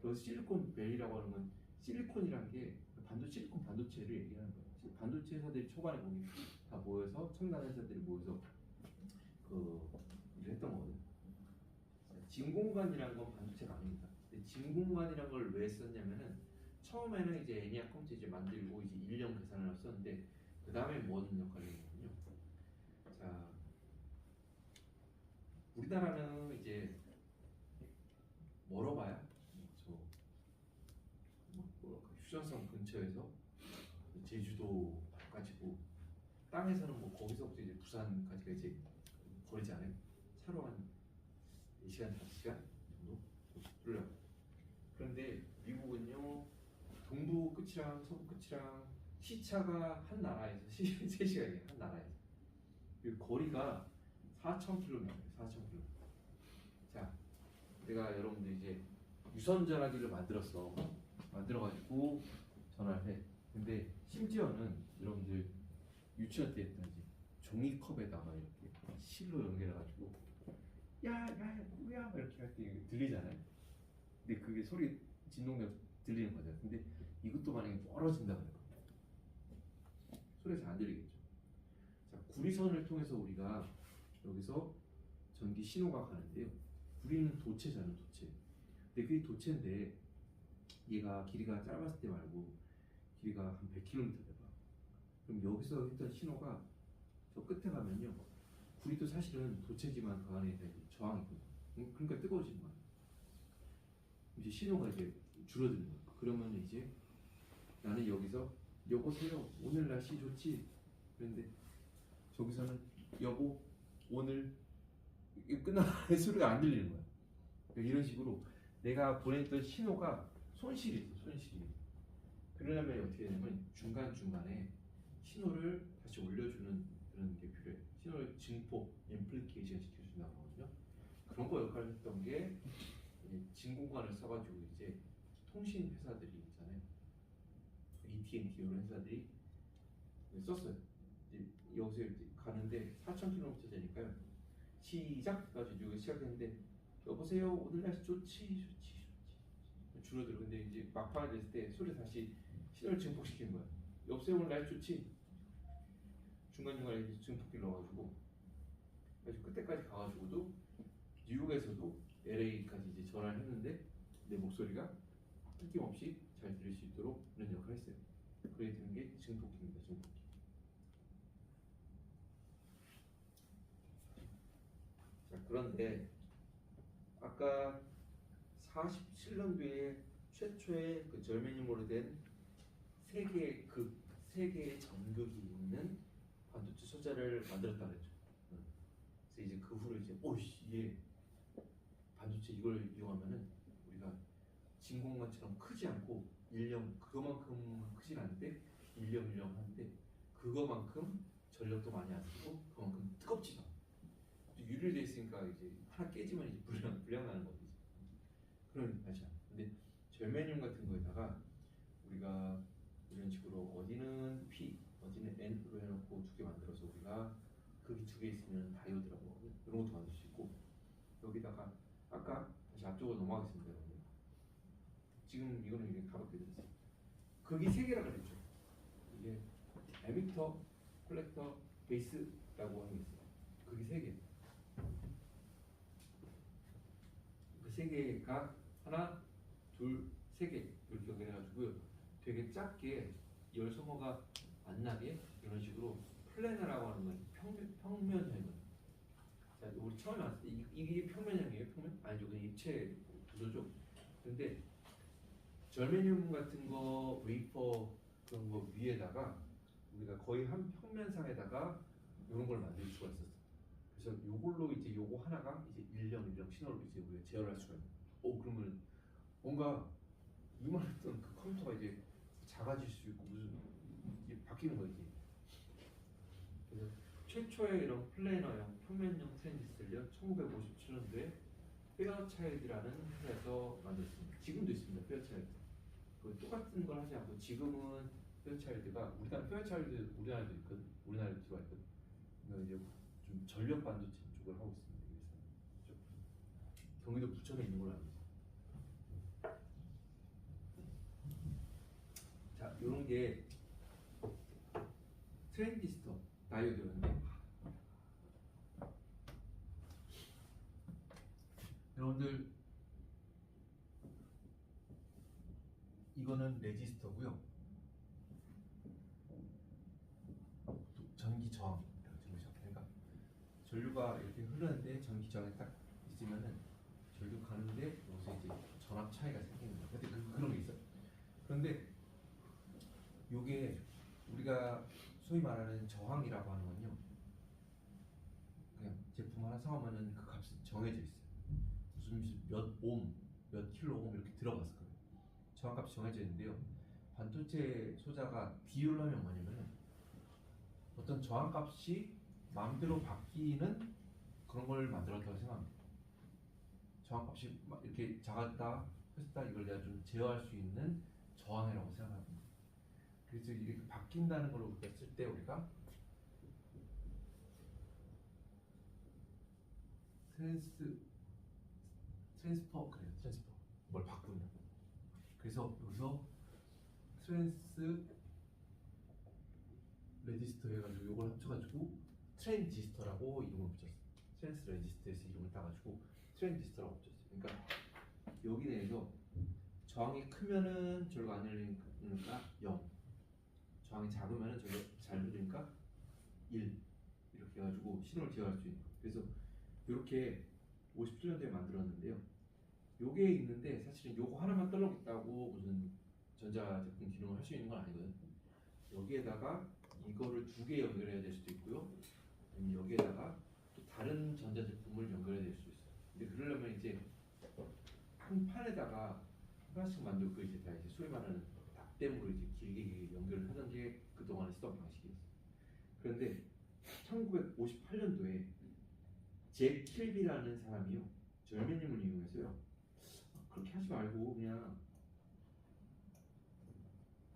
[SPEAKER 1] 그 실리콘밸리라고 하는 건 실리콘이란 게 실리콘 반도체를 얘기하는 거예요. 반도체 회사들이 초반에 거기 다 모여서 첨단 회사들이 모여서 일을 했던 거거든요. 진공관이라는 건 반도체가 아닙니다. 진공관이라는 걸 왜 썼냐면은 처음에는 이제 애니악 컴퓨터 이제 만들고 이제 인력 계산을 썼는데 그 다음에 뭔 역할을 했냐면요. 자, 우리나라는 이제 멀어봐야 휴전선 근처에서 제주도 가지고 땅에서는 뭐 거기서부터 이제 부산까지가 이제 거리지 않아요. 차로 한 4시간, 5시간 정도 뚫려. 그런데 미국은요 동부 끝이랑 서부 끝이랑 시차가 한 나라에서 3시간이에요. 한 나라에서. 그 거리가 4,000km예요. 4,000km. 자, 내가 여러분들 이제 유선 전화기를 만들어가지고 전화를 해. 근데 심지어는 여러분들 유치원 때 했던 이제 종이컵에다가 이렇게 실로 연결해가지고 야 누구야 이렇게 할 때 들리잖아요. 근데 그게 소리 진동되면서 들리는 거죠. 근데 이것도 만약에 멀어진다 그래요. 소리가 잘 안 들리겠죠. 자, 구리선을 통해서 우리가 여기서 전기 신호가 가는데요. 구리는 도체잖아요, 도체. 근데 그게 도체인데 얘가 길이가 짧았을 때 말고 길이가 한 100km 돼봐. 그럼 여기서 했던 신호가 저 끝에 가면요. 구리도 사실은 도체지만 그 안에 저항이 있거든요. 그러니까 뜨거워지는 거예요. 이제 신호가 이제 줄어드는 거예요. 그러면 이제 나는 여기서 여보세요 오늘 날씨 좋지? 그런데 저기서는 여보 오늘 끝나가는 소리가 안 들리는 거야. 그러니까 이런 식으로 내가 보냈던 신호가 손실이 있어. 손실이. 그러려면 어떻게 되냐면 중간중간에 신호를 다시 올려주는 그런 게 필요해. 신호를 증폭, 앰플리케이션 시켜준다고 하거든요. 그런 거 역할을 했던 게 진공관을 써가지고 이제 통신 회사들이 있잖아요. AT&T 이런 회사들이 썼어요. 이제 여기서 이제 가는데 4,000km 되니까요. 시작 가지고 시작했는데 여보세요 오늘 날씨 좋지 줄어들어. 근데 이제 막판에 됐을 때 소리 다시 신호를 증폭시킨 거야. 여보세요 오늘 날씨 좋지? 중간중간에 증폭기를 넣어가지고 그래서 끝에까지 가가지고도 뉴욕에서도 LA까지 이제 전화를 했는데 내 목소리가 끊김없이 잘 들릴 수 있도록 이런 역할을 했어요. 그게 되는 게 증폭기입니다. 증폭기. 자, 그런데 아까 47년도에 최초의 그 절메늄으로 된 세 개의 전극이 있는 반도체 소자를 만들었다 그랬죠. 그래서 이제 그 후로 이제 오씨 이게 반도체 이걸 이용하면은 우리가 진공관처럼 크지 않고 그거만큼 크진 않은데 일령일령한데 그거만큼 전력도 많이 안 쓰고 그만큼 뜨겁지도 않아. 유리로 돼 있으니까 이제 하나 깨지면 이제 불량 나는 거지. 그런 맛이야. 근데 절메늄 같은 거에다가 우리가 이런 식으로 어디는 P, 어디는 N으로 해놓고 두 개 만들어서 우리가 극이 두 개 있으면 다이오드라고 하거든. 이런 것도 만들 수 있고 여기다가 아까 다시 앞쪽으로 넘어가겠습니다. 여러분. 지금 이거는 이게 가볍게 들었어요. 극이 세 개라 그랬죠. 이게 에미터, 콜렉터, 베이스라고 하는 게 있어요. 극이 세 개. 그 세 개가 하나, 둘, 세 개 이렇게 연결해가지고요. 되게 작게 열 소모가 안 나게 이런 식으로 플래너라고 하는 건 평면형이거든요. 자, 우리 처음에 왔을 때 이게 평면형이에요? 평면? 아니죠. 그냥 입체 구조죠. 근데 절메늄 같은 거 웨이퍼 그런 거 위에다가 우리가 거의 한 평면상에다가 이런 걸 만들 수가 있었어. 그래서 요걸로 이제 요거 하나가 이제 일령 신호를 이제 우리가 제어할 수가 있는. 그러면 뭔가 이만했던 그 컴퓨터가 이제 작아질 수 있고 무슨 이게 바뀌는 거지. 그래서 최초의 이런 플래너형 평면형 트랜지스터를요 1957년도에 페어차일드라는 회사에서 만들었습니다. 지금도 있습니다. 페어차일드. 그 똑같은 걸 하지 않고 지금은 페어차일드가 우리나라도 있거든. 우리나라도 들어와 있거든. 이제 좀 전력 반도체 쪽을 하고 있습니다. 그래서 경기도 부천에 있는 걸로 알고 있습니다. 자, 이런 게 트랜지스터 다이오드인데 여러분들 이거는 레지스터고요. 전기 저항. 그러니까 전류가 이렇게 흐르는데 전기 저항이 딱 있으면은 전류 가는데 여기서 이제 전압 차이가 생기는 거예요. 근데 그런 게 있어. 그런데 요게 우리가 소위 말하는 저항이라고 하는 건요. 그냥 제품 하나 사오면은 그 값이 정해져 있어요. 무슨 몇 옴, 몇 킬로 옴 이렇게 들어갔을 거예요. 저항값이 정해져 있는데요. 반도체 소자가 비율로 하면 뭐냐면은 어떤 저항값이 마음대로 바뀌는 그런 걸 만들었다고 생각합니다. 저항값이 이렇게 작았다, 컸다 이걸 내가 좀 제어할 수 있는 저항이라고 생각합니다. 그래서 이렇게 바뀐다는 걸로 봤을 때 우리가 트랜스퍼 그래요. 트랜스퍼 뭘 바꾼다. 그래서 여기서 트랜스 레지스터 해가지고 이걸 합쳐가지고 트랜지스터라고 이름을 붙였어요. 트랜스 레지스터에서 이름을 따가지고 트랜지스터라고 붙였어요. 그러니까 여기 내에서 저항이 크면은 저거 안 열리니까 0, 저항이 작으면은 저거 잘 열리니까 1 이렇게 해가지고 신호를 제어할 수 있는 거예요. 그래서 이렇게 57년도에 만들었는데요. 요게 있는데 사실은 요거 하나만 떨어졌다고 무슨 전자제품 기능을 할 수 있는 건 아니거든요. 여기에다가 이거를 두 개 연결해야 될 수도 있고요. 아니면 여기에다가 또 다른 전자제품을 연결해야 될 수도 있어요. 근데 그러려면 이제 한 판에다가 하나씩 만들고 이제 다 이제 소위 말하는 납땜으로 이제 길게 연결을 하던 게 그동안에 쓰던 방식이었어요. 그런데 1958년도에 잭 킬비라는 사람이요 절메늄을 이용해서요 그렇게 하지 말고 그냥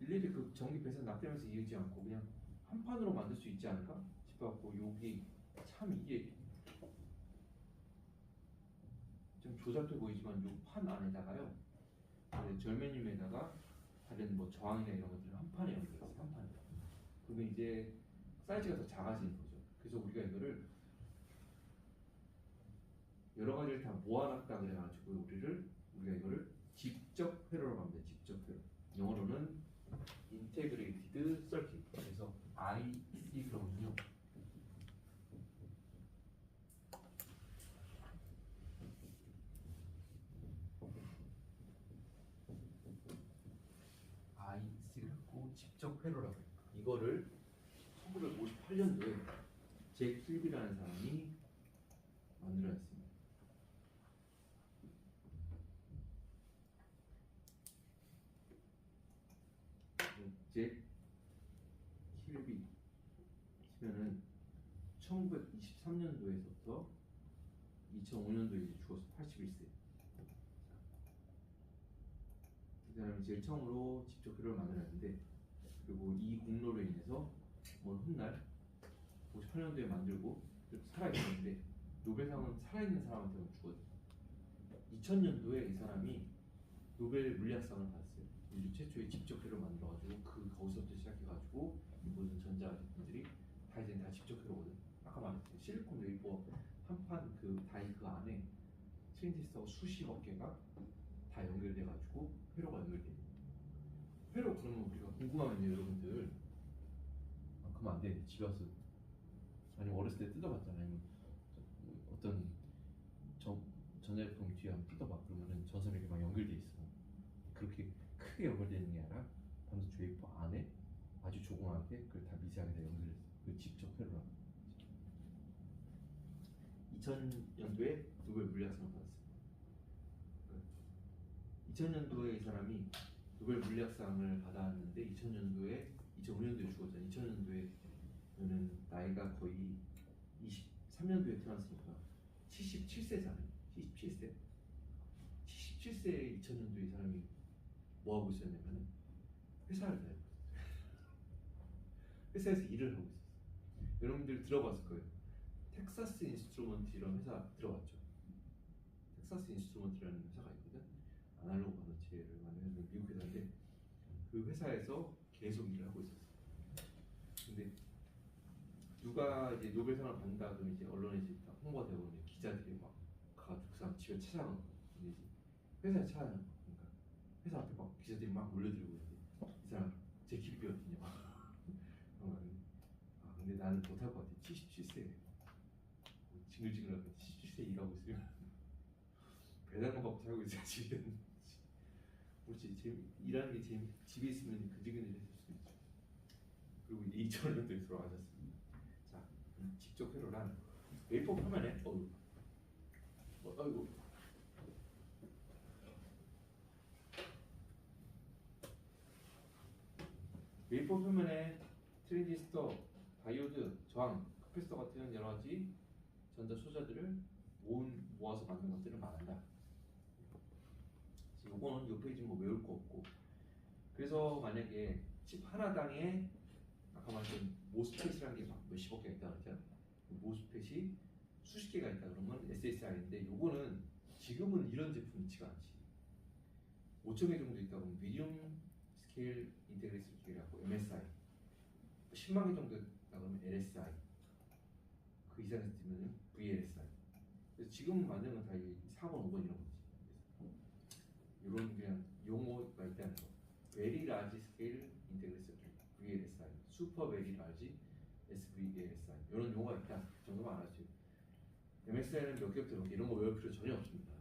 [SPEAKER 1] 일일이 그 전기 배선 납땜해서 이으지 않고 그냥 한 판으로 만들 수 있지 않을까 싶어갖고 여기 참 이게 좀 조잡해 보이지만 요 판 안에다가요 절메늄에다가 다른 뭐 저항이나 이런 것들을 한 판에 연결했어요. 한 판에. 그러면 이제 사이즈가 더 작아지는 거죠. 그래서 우리가 이거를 여러 가지를 다 모아놨다 그래가지고 우리가 이거를 직접 회로라고 합니다. 직접 회로. 영어로는 Integrated Circuit. 그래서 IC 그러면요. IC를 갖고 칩 직접 회로라고 해요. 이거를 1958년도에 잭 필비라는 사람이 만들어냈습니다. 잭 필비 치면은 1923년도에서부터 2005년도에 이제 죽어서 81세. 이 사람이 제일 처음으로 직접 회로를 만들었는데, 그리고 이 공로로 인해서 먼 훗날 58년도에 만들고 살아있었는데, 노벨상은 살아있는 사람한테만 주거든요. 2000년도에 이 사람이 노벨 물리학상을 받았어요. 인류 최초의 직접 회로 만들어가지고 거기서부터 시작해가지고 모든 전자제품들이 다 이제 다 직접 회로거든. 아까 말했듯이 실리콘 웨이퍼 한 판 그 다이 그 안에 트랜지스터가 수십억 개가 다 연결돼가지고 회로가 연결돼. 회로 그러면 우리가 궁금하면요, 여러분들. 아, 그러면 안 돼. 집에 와서 아니면 어렸을 때 뜯어봤잖아. 아니면 어떤 전자제품 뒤에 한번 뜯어봐. 그러면은 전선이 막 연결돼 있어. 그렇게 크게 연결되는 게 아니라 반도체 웨이퍼 안에 아주 조그맣게 그걸 다 미세하게 다 연결했어. 그 직접 회로라. 2000년도에 노벨 물리학상을 받았어요. 2000년도에 이 사람이 노벨 물리학상을 받았는데 2005년도에 죽었잖아요. 2000년도에는 나이가 거의 23년도에 태어났으니까 77세잖아요. 77세. 77세에 2000년도에 이 사람이 뭐 하고 있었냐면 회사를 다니고 있었어요. 회사에서 일을 하고 있었어요. 여러분들 들어봤을 거예요. 텍사스 인스트루먼트 이런 회사 들어봤죠? 텍사스 인스트루먼트라는 회사가 있거든. 아날로그 반도체를 만드는 미국 회사인데 그 회사에서 계속 일을 하고 있었어요. 근데 누가 이제 노벨상을 받는다 그러면 이제 언론에 이제 다 홍보가 되고 이제 기자들이 막 가가지고 그 사람 집에 찾아가는 거예요. 근데 이제 회사에 찾아가는 거예요. 그러니까 회사 앞에 막 기자들이 막 몰려들고 있는데 이 사람 제 기록이 어디냐. 근데 나는 못할 것 같아. 77세. 징글징글하게 77세 일하고 있으면 배당금 받고 살고 있어야 집에. 그렇지. 일하는 게 집에 있으면 근질근질 했을 수도 있죠. 그리고 이제 2000년도에 돌아가셨습니다. 자, 직접 회로란 웨이퍼 표면에 아이고. 웨이퍼 표면에 트랜지스터, 다이오드, 저항, 카패시터 같은 여러 가지 전자 소자들을 모아서 만든 것들을 말한다. 요거는 요 페이지 뭐 외울 거 없고. 그래서 만약에 칩 하나당에 아까 말했던 모스펫이라는 게 막 몇십억 개가 있다 그랬잖아. 모스펫이 수십 개가 있다 그러면 SSI인데 요거는 지금은 이런 제품 있지가 않지. 5천 개 정도 있다 그러면 미디움 스케일 인테그레이션 기계라고 MSI. 10만 개 정도 있다 그러면 LSI. 그 이상에서 뜨면 VLSI. 그래서 지금 만드는 건 다 4번, 5번 이런 거지. 이런 그냥 용어가 있다는 거. Very Large Scale Integration VLSI, Super Very Large SVLSI 이런 용어가 있다. 그 정도만 알아죠. MSI는 몇 개부터 몇 개 이런 거 외울 필요 전혀 없습니다.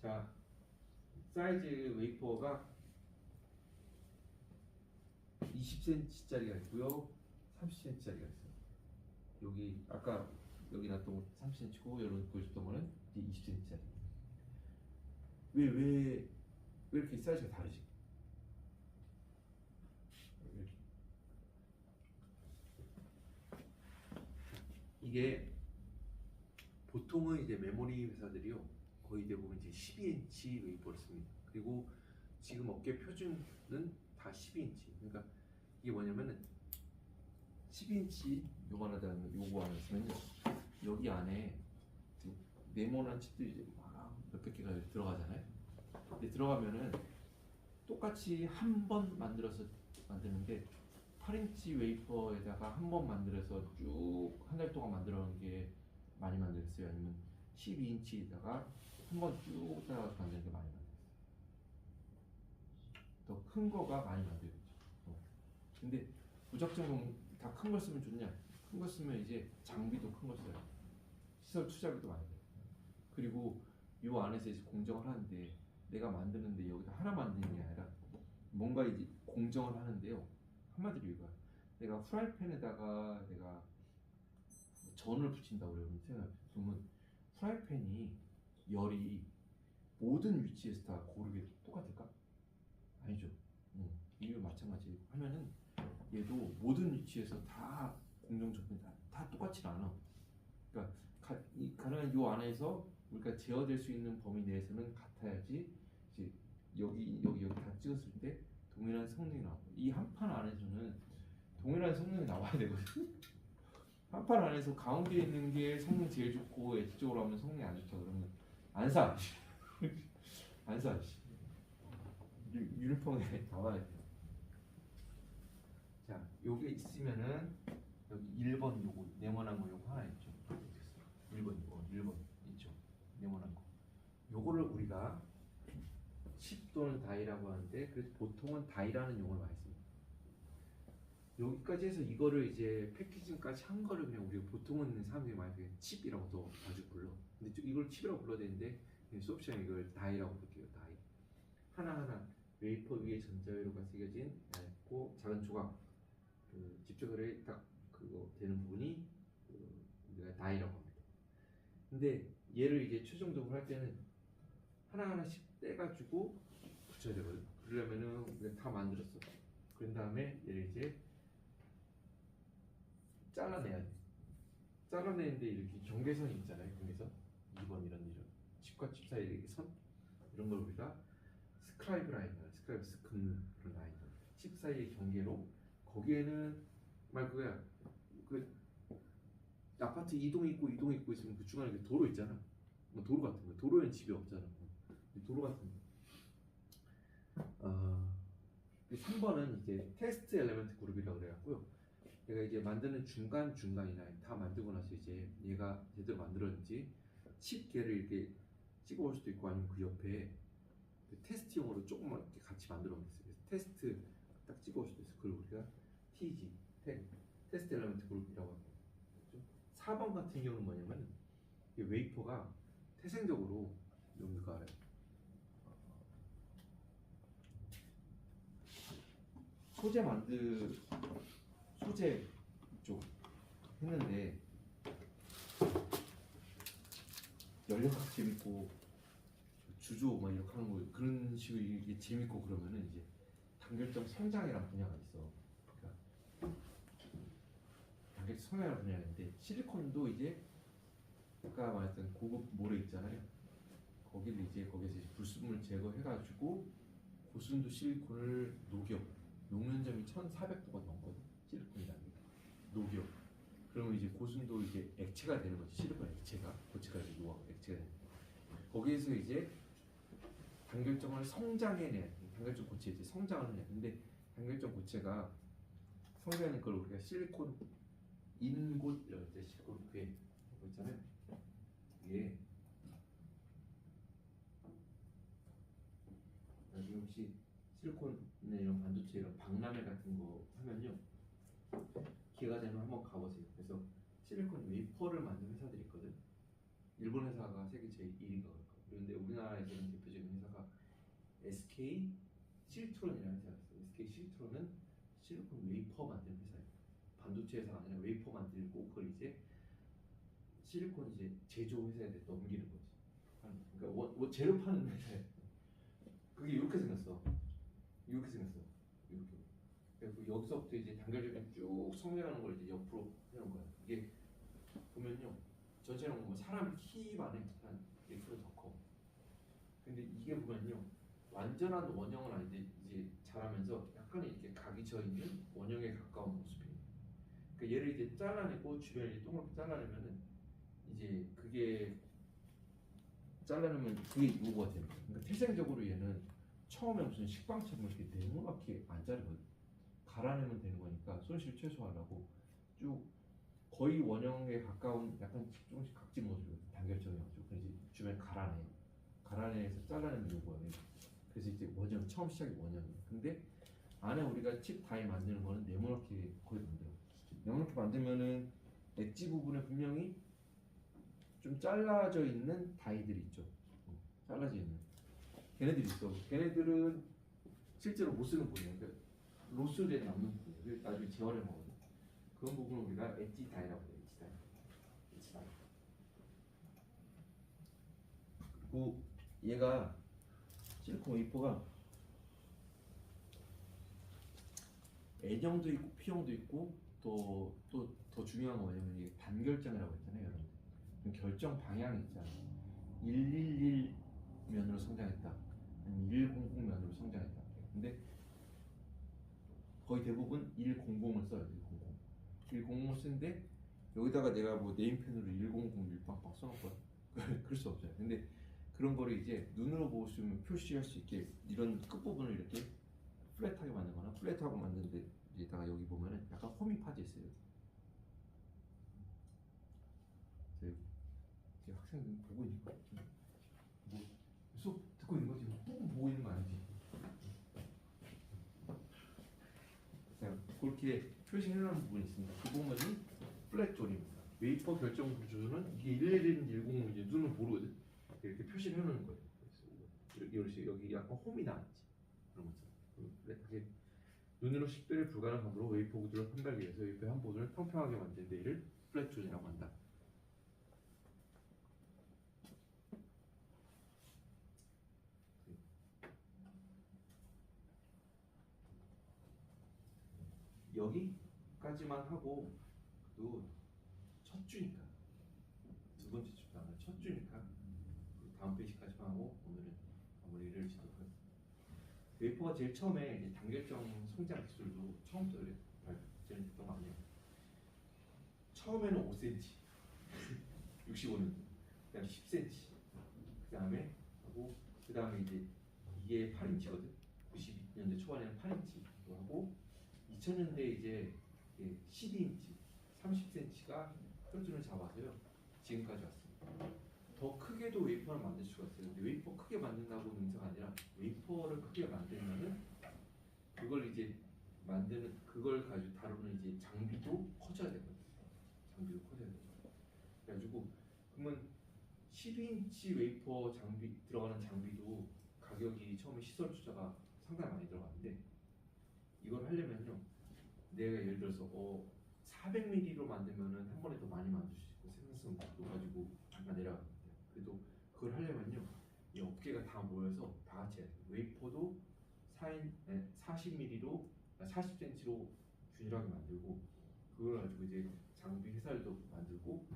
[SPEAKER 1] 자, 사이즈 웨이퍼가 20cm짜리가 있고요, 30cm짜리가 있어요. 여기 아까 여기 놨던 거 30cm고 여러분 보여줬던 거는 20cm짜리. 왜 이렇게 사이즈가 다르지? 이게 보통은 이제 메모리 회사들이요 거의 대부분 이제 12인치 웨이퍼를 씁니다. 그리고 지금 업계 표준은 다 12인치. 그러니까 이게 뭐냐면은 12인치 요거 하나 쓰면요 여기 안에 네모난 칩들이 이제 막 몇백 개가 들어가잖아요. 근데 들어가면은 똑같이 한 번 만들어서 만드는데 8인치 웨이퍼에다가 한 번 만들어서 쭉 한 달 동안 만들어 놓은 게 많이 만들었어요. 아니면 12인치에다가 한 번 쭉 따라가서 만드는 게 많이 만들었어요. 더 큰 거가 많이 만들었죠. 근데 무작정 다 큰 걸 쓰면 좋냐? 큰 거 쓰면 이제 장비도 큰 거 써요. 시설 투자비도 많이 돼요. 그리고 이 안에서 이제 공정을 하는데 내가 만드는데 여기다 하나 만드는 게 아니라 뭔가 이제 공정을 하는데요. 한마디로 이거야. 내가 프라이팬에다가 내가 전을 붙인다고 그래요. 그러면 프라이팬이 열이 모든 위치에서 다 고르게 똑같을까? 아니죠. 이거 마찬가지 하면은 얘도 모든 위치에서 다 공정적인 다 똑같지 않아. 그러니까 가능한 요 안에서 우리가 제어될 수 있는 범위 내에서는 같아야지 이제 여기 다 찍었을 때 동일한 성능이 나오고 이 한 판 안에서는 동일한 성능이 나와야 되거든. 한 판 안에서 가운데 있는 게 성능 제일 좋고 엣지적으로 하면 성능이 안 좋다 그러면 안 사. 안 사. 유니폼에 나와야 돼. 자, 요게 있으면은 여기 1번 요거 네모난 거 요거 하나 있죠. 1번 이거 1번 있죠. 네모난 거. 요거를 우리가 칩 또는 다이라고 하는데 그래서 보통은 다이라는 용어를 많이 씁니다. 여기까지 해서 이거를 이제 패키징까지 한 거를 그냥 우리가 보통은 사람들이 많이 그냥 칩이라고도 자주 불러. 근데 이걸 칩이라고 불러야 되는데 수업시간에 이걸 다이라고 부를게요. 다이. 하나하나 웨이퍼 위에 전자회로가 새겨진 얇고 작은 조각 그 집적거리에 딱 그거 되는 부분이 우리가 다이라고 합니다. 근데 얘를 이제 최종적으로 할 때는 하나하나씩 떼가지고 붙여야 되거든. 그러려면은 우리가 다 만들었어. 그런 다음에 얘를 이제 잘라내야 돼. 잘라내는데 이렇게 경계선이 있잖아요. 경계선 2번 이런 칩과 칩 사이 이렇게 선 이런 걸 우리가 스크라이브 라인, 스크라이브 스큰 그런 라인, 칩 사이의 경계로 거기에는 말 그거야. 그 아파트 이동 있고 있으면 그 중간에 도로 있잖아. 뭐 도로 같은 거. 도로에는 집이 없잖아. 도로 같은 거. 3번은 이제 테스트 엘리멘트 그룹이라고 그래갖고요. 내가 이제 만드는 중간이나 다 만들고 나서 이제 얘가 제대로 만들었는지 칩 개를 이렇게 찍어올 수도 있고 아니면 그 옆에 그 테스트용으로 조금만 이렇게 같이 만들어 놓겠어요. 그래서 테스트 딱 찍어올 수도 있어. 그걸 우리가 TG, 테스트 엘리멘트 그룹이라고 합니다. 4번 같은 경우는 뭐냐면 이 웨이퍼가 태생적으로 여기가 알아요. 소재 쪽 했는데 연료가 재밌고 주조 막 이렇게 하는 거 그런 식으로 이게 재밌고 그러면은 이제 단결점 성장이라는 분야가 있어. 그러니까 단결점 성장이라는 분야가 있는데 실리콘도 이제 아까 말했던 고급 모래 있잖아요. 거기서 이제 불순물 제거해가지고 고순도 실리콘을 녹는 점이 1,400도가 넘거든. 실리콘이라는 게 녹여. 그러면 이제 고순도 이제 액체가 되는 거지. 실리콘 액체가 고체가 되고 액체가 되는 거지. 거기에서 이제 단결점을 성장해내. 단결점 고체 이제 성장을 해. 근데 단결점 고체가 성장하는 걸 우리가 실리콘 인곳이라고 할 때 실리콘 괴 있잖아요. 이게 나중에 혹시 실리콘이나 이런 반도체 이런 박람회 같은 거 하면요 기회가 되면 한번 가보세요. 그래서 실리콘 웨이퍼를 만드는 회사들이 있거든. 일본 회사가 세계 제1위가 그럴 거예요. 그런데 우리나라에서는 대표적인 회사가 SK 실트론이라는 회사가 있어요. SK 실트론은 실리콘 웨이퍼 만드는 회사예요. 반도체 회사가 아니라 웨이퍼 만들고 그걸 이제 실리콘 이제 제조 회사에 넘기는 거지. 그러니까 재료 파는 회사예요. 그게 이렇게 생겼어. 이렇게. 그래서 여기서부터 이제 단결점이 쭉 성장하는 걸 이제 옆으로 해놓은 거야. 이게 보면요, 전체는 뭐 사람 키만 해. 한 1kg 더 커. 근데 이게 보면요, 완전한 원형은 아닌데 이제 자라면서 약간 이렇게 각이 져 있는 원형에 가까운 모습이에요. 그러니까 얘를 이제 잘라내고 주변에 동그랗게 잘라내면은 이제 그게 잘라내면 그게 이거가 되는 거예요. 그러니까 태생적으로 얘는 처음에 무슨 식빵처럼 이렇게 네모나게 안 자르거든. 갈아내면 되는 거니까 손실 최소화하려고 쭉 거의 원형에 가까운 약간 조금씩 각진 모습을 단결점이어가지고 그래서 주변에 갈아내서 잘라내는 요거예요. 그래서 이제 원형 처음 시작이 원형이에요. 근데 안에 우리가 칩 다이 만드는 거는 네모나게 거의 만들어. 네모나게 만들면은 엣지 부분에 분명히 좀 잘라져 있는 다이들이 있죠. 잘라져 있는. 걔네들이 있어. 걔네들은 실제로 못 쓰는 부분이야. 그러니까 로스에 남는 부분이야. 나중에 재활해 먹거든. 그런 부분을 우리가 엣지다이라고 해요. 엣지다이. 그리고 얘가 실리콘 웨이퍼가 N형도 있고 P형도 있고 또 더 중요한 건 뭐냐면 이게 단결정이라고 했잖아요, 여러분. 결정 방향이 있잖아요. 111면으로 성장했다. 아니면 100면으로 성장했다. 근데 거의 대부분 100을 써요. 100을 쓰는데 여기다가 내가 뭐 네임펜으로 100 빡빡 써놓을 거야. 그럴 수 없어요. 근데 그런 거를 이제 눈으로 보시면 표시할 수 있게 이런 끝부분을 이렇게 플랫하게 만들거나 플랫하고 만드는데 여기다가 여기 보면은 약간 홈이 파져 있어요. 학생들 보고 있는 거 뭐 수업 듣고 있는 거지 꼭 보고 있는 거 아니지? 그렇게 표시해놓은 부분이 있습니다. 그 부분이 플랫 조립입니다. 웨이퍼 결정 구조는 이게 111, 100 이제 눈은 모르거든. 이렇게 표시를 해놓는 거예요. 이렇게 여기 약간 홈이 나왔지. 그런 것처럼 플랫하게 눈으로 식별이 불가능한 방법으로 웨이퍼 구조를 판별하기 위해서 웨이퍼의 한 부분을 평평하게 만드는 데 이를 플랫 조립이라고 한다. 여기까지만 하고 또 첫 주니까 두 번째 주가 아니라 첫 주니까 다음 페이지까지만 하고 오늘은 마무리를 짓도록 하겠습니다. 웨이퍼가 제일 처음에 이제 단결정 성장 기술도 처음부터 발전했던 거 아니에요. 처음에는 5cm, 65년도, 그다음에 10cm, 그다음에 이제 이게 8인치거든. 92년대 초반에는 8인치로 하고 2000년대 이제 12인치, 30cm가 표준을 잡아서요 지금까지 왔습니다. 더 크게도 웨이퍼를 만들 수가 있어요. 근데 웨이퍼 크게 만든다고 문제가 아니라 웨이퍼를 크게 만들면은 그걸 이제 만드는 그걸 가지고 다루는 이제 장비도 커져야 되거든요. 장비도 커져야 되죠. 그래가지고 그러면 12인치 웨이퍼 장비 들어가는 장비도 가격이 처음에 시설 투자가 상당히 많이 들어가는데 이걸 하려면요 내가 예를 들어서 400ml로 만들면은 한 번에 더 많이 만들 수 있고 생산성도 높아지고 잠깐 내려가는데 그래도 그걸 하려면요 이 업계가 다 모여서 다 같이 해야 돼요. 웨이퍼도 40ml로 40cm로 균일하게 만들고 그걸 가지고 이제 장비 회사들도 만들고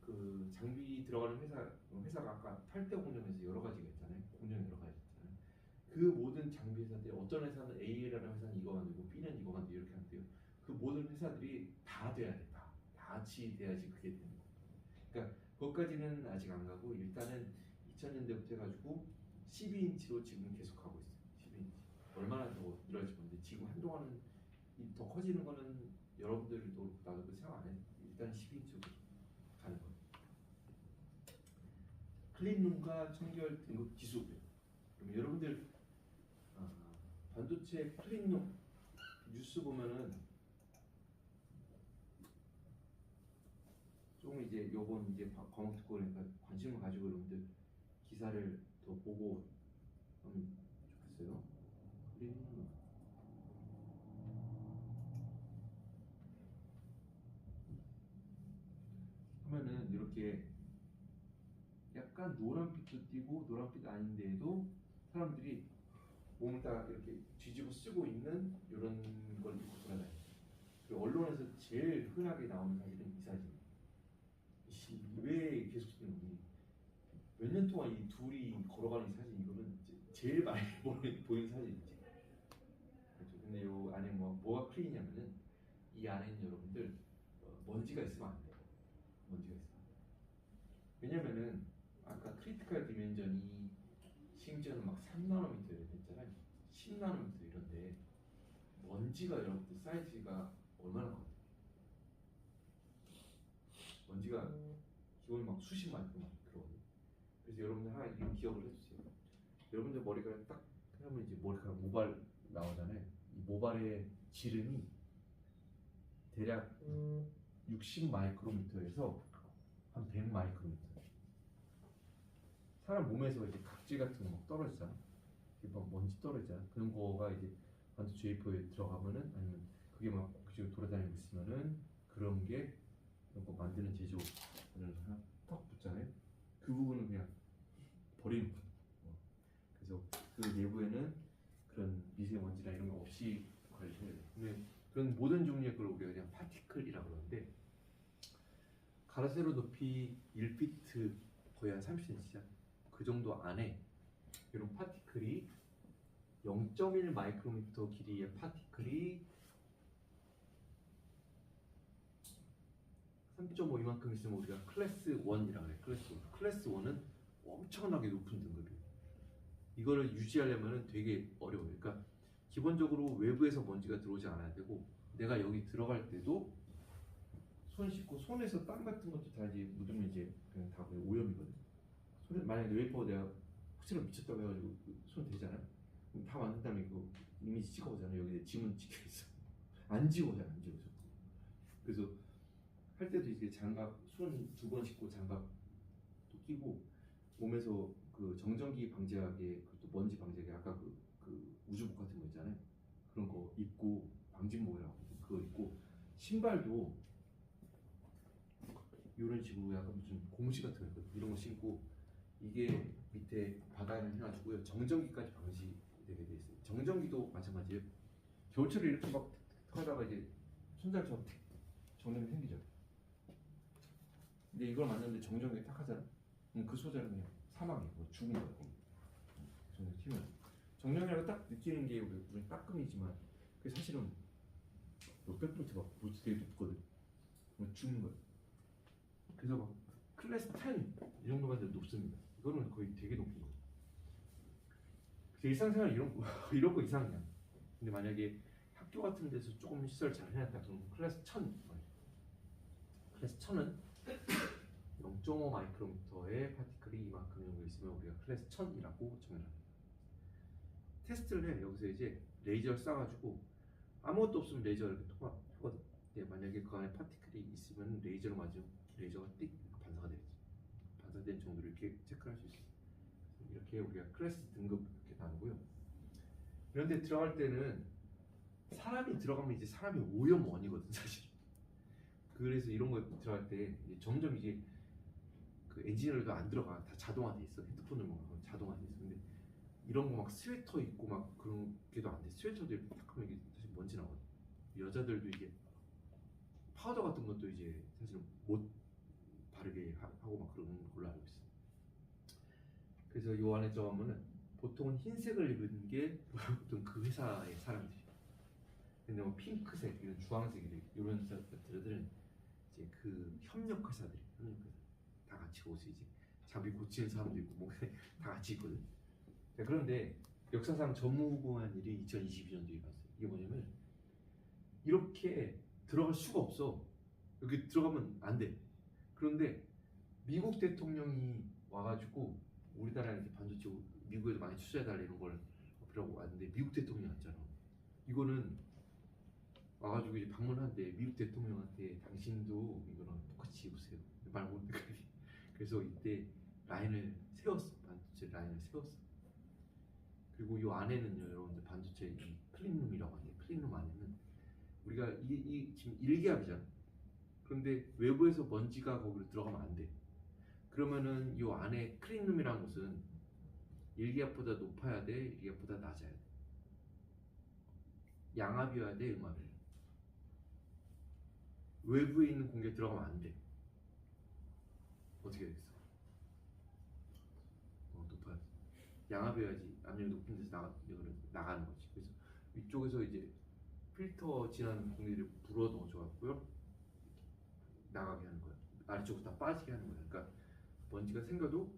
[SPEAKER 1] 그 장비 들어가는 회사가 아까 8대 공정에서 여러 가지가 있잖아요. 공정이 여러 가지 있잖아요. 그 모든 장비 회사들이 어떤 회사는 A라는 회사는 이거 만들고 B는 이거 만들고 이렇게 하는데요. 그 모든 회사들이 다 돼야 돼. 다 같이 돼야지 그게 되는 거예요. 그러니까 거기까지는 아직 안 가고 일단은 2000년대부터 해가지고 12인치로 지금 계속 하고 있어요. 12인치. 얼마나 더 이럴지 모르는데 지금 한동안은 더 커지는 거는 여러분들도 나도 그 생각 안 해. 일단 12인치로 가는 거예요. 클린룸과 청결 등급 지수고요. 그럼 여러분들 반도체 클린룸 뉴스 보면은 조금 이제 요번 이제 과목 듣고 그러니까 관심을 가지고 여러분들 기사를 더 보고 하면 좋겠어요. 클린룸 하면은 이렇게 약간 노란빛도 띄고 노란빛 아닌데도 사람들이 몸을 다 이렇게 뒤집어 쓰고 있는 이런 걸 입고 돌아다녀요. 그리고 언론에서 제일 흔하게 나오는 사진은 이 사진. 왜 계속 쓰는지 몇 년 동안 이 둘이 걸어가는 이 사진 이거는 제일 많이 보이는 사진이지. 그렇죠. 근데 요 안에 뭐가 클린이냐면은 이 안에는 여러분들 먼지가 있으면 안 돼요. 먼지가 있으면 안 돼요. 왜냐면은 아까 크리티컬 디멘전이 심지어는 막 3나노미터 이렇게 됐잖아요. 10나노미터 이런데 먼지가 여러분들 사이즈가 얼마나 커요? 먼지가 기본이 막 수십 마이크로만 들어가요. 그래서 여러분들 하나 이런 기억을 해주세요. 여러분들 머리가 딱 하면 이제 머리카락 모발 나오잖아요. 이 모발의 지름이 대략 60 마이크로미터에서 한 100 마이크로미터. 사람 몸에서 이제 각질 같은 거 떨어지잖아. 이게 막 먼지 떨어지잖아. 그런 거가 이제 반도체 웨이퍼에 들어가면은 아니면 그게 막 그쪽에 돌아다니고 있으면은 그런 게 이런 거 만드는 제조 하나 턱 붙잖아요. 그 부분은 그냥 버리는 거야. 그래서 그 내부에는 그런 미세먼지나 이런 거 없이 관리해야 돼. 근데 그런 모든 종류의 걸 우리가 그냥 파티클이라고 그러는데 가로세로 높이 1피트 거의 한 30cm야. 그 정도 안에 이런 파티클이 0.1 마이크로미터 길이의 파티클이 3.5 이만큼 있으면 우리가 클래스 1이라고 해. 클래스 1은 엄청나게 높은 등급이에요. 이거를 유지하려면 되게 어려워요. 그러니까 기본적으로 외부에서 먼지가 들어오지 않아야 되고 내가 여기 들어갈 때도 손 씻고 손에서 땀 같은 것도 다 이제 묻으면 이제 그냥 다 거의 오염이거든. 손에 만약에 웨이퍼 내가 혹시나 미쳤다고 해가지고 손 대잖아. 그럼 다 만든 다음에 이거 이미지 찍어오잖아. 여기 지문 찍혀 있어. 안 지워져, 안 지워져. 그래서 할 때도 이제 장갑 손 2번 씻고 장갑도 끼고 몸에서 그 정전기 방지하게 또 먼지 방지하게 아까 그 우주복 같은 거 있잖아요. 그런 거 입고 방진모이라고 그거 입고 신발도 이런 식으로 약간 무슨 공시 같은 거 있거든. 이런 거 신고 이게 밑에 바닥을 해가지고요 정전기까지 방지되게 돼 있어요. 정전기도 마찬가지예요. 겨울철에 이렇게 막 하다가 이제 손잘처럼 정전기 생기죠. 근데 이걸 만드는데 정전기 딱 하잖아. 그럼 그 소재는 그냥 사망이야. 뭐 죽은 거야. 정전기 튀면 정전기라고 딱 느끼는 게 우리 따끔이지만 그게 사실은 몇백 볼트 막 볼트 되게 높거든. 뭐 죽는 거야. 그래서 막 클래스 10 이 정도만 돼도 높습니다. 이거는 거의 되게 높은 거예요. 일상생활 이런 거 이상이야. 근데 만약에 학교 같은 데서 조금 시설 잘 해놨다 그러면 클래스 1000 클래스 1000은 0.5 마이크로미터의 파티클이 이만큼 정도 있으면 우리가 클래스 1000이라고 정의합니다. 테스트를 해. 여기서 이제 레이저를 쏴가지고 아무것도 없으면 레이저 이렇게 통하거든. 만약에 그 안에 파티클이 있으면 레이저로 맞으면 레이저가 띡 반사가 되겠지. 반사된 정도를 이렇게 체크할 수 있어. 이렇게 우리가 클래스 등급 이렇게 나누고요. 이런데 들어갈 때는 사람이 들어가면 이제 사람이 오염 원이거든 사실. 그래서 이런 거 들어갈 때 이제 점점 이게 그 엔지니어도 안 들어가. 다 자동화돼 있어. 핸드폰을 보면 자동화돼 있어. 근데 이런 거 막 스웨터 입고 막 그런 게도 안 돼. 스웨터도 이렇게 딱 하면 이게 사실 먼지 나거든. 여자들도 이게 파우더 같은 것도 이제 사실 못 바르게 하고 막 그러는 걸로 알고 있어. 그래서 요 안에 들어가면은 보통은 흰색을 입은 게 보통 그 회사의 사람들이. 근데 뭐 핑크색, 이런 주황색 이런 회사들은 이제 그 협력 회사들이 다 같이 오지 이제 장비 고치는 사람도 있고 뭐 다 같이 있거든. 그런데 역사상 전무후무한 일이 2022년도에 일어났어요. 이게 뭐냐면 이렇게 들어갈 수가 없어. 여기 들어가면 안 돼. 그런데 미국 대통령이 와가지고 우리나라에 이렇게 반도체 미국에도 많이 투자해달라 이런 걸 어필하고 왔는데 미국 대통령이 왔잖아. 이거는 와가지고 이제 방문한데 미국 대통령한테 당신도 이거랑 똑같이 입으세요. 말 못해. 그래서 이때 라인을 세웠어. 반도체 라인을 세웠어. 그리고 이 안에는요, 여러분들 반도체 이 클린룸이라고 하는데 클린룸 안에는 우리가 이 지금 1기압이잖아. 그런데 외부에서 먼지가 거기로 들어가면 안 돼. 그러면은 이 안에 클린룸이라는 것은 1기압보다 높아야 돼, 1기압보다 낮아야 돼. 양압이어야 돼, 음압이어야 돼. 외부에 있는 공기가 들어가면 안 돼. 어떻게 되겠어? 높아야 돼. 양압이어야지 압력이 높은 데서 나가는 거지. 그래서 위쪽에서 이제 필터 지나는 공기를 불어 넣어줘갖고요 나가게 하는 거야. 아래쪽으로 다 빠지게 하는 거야. 그러니까 먼지가 생겨도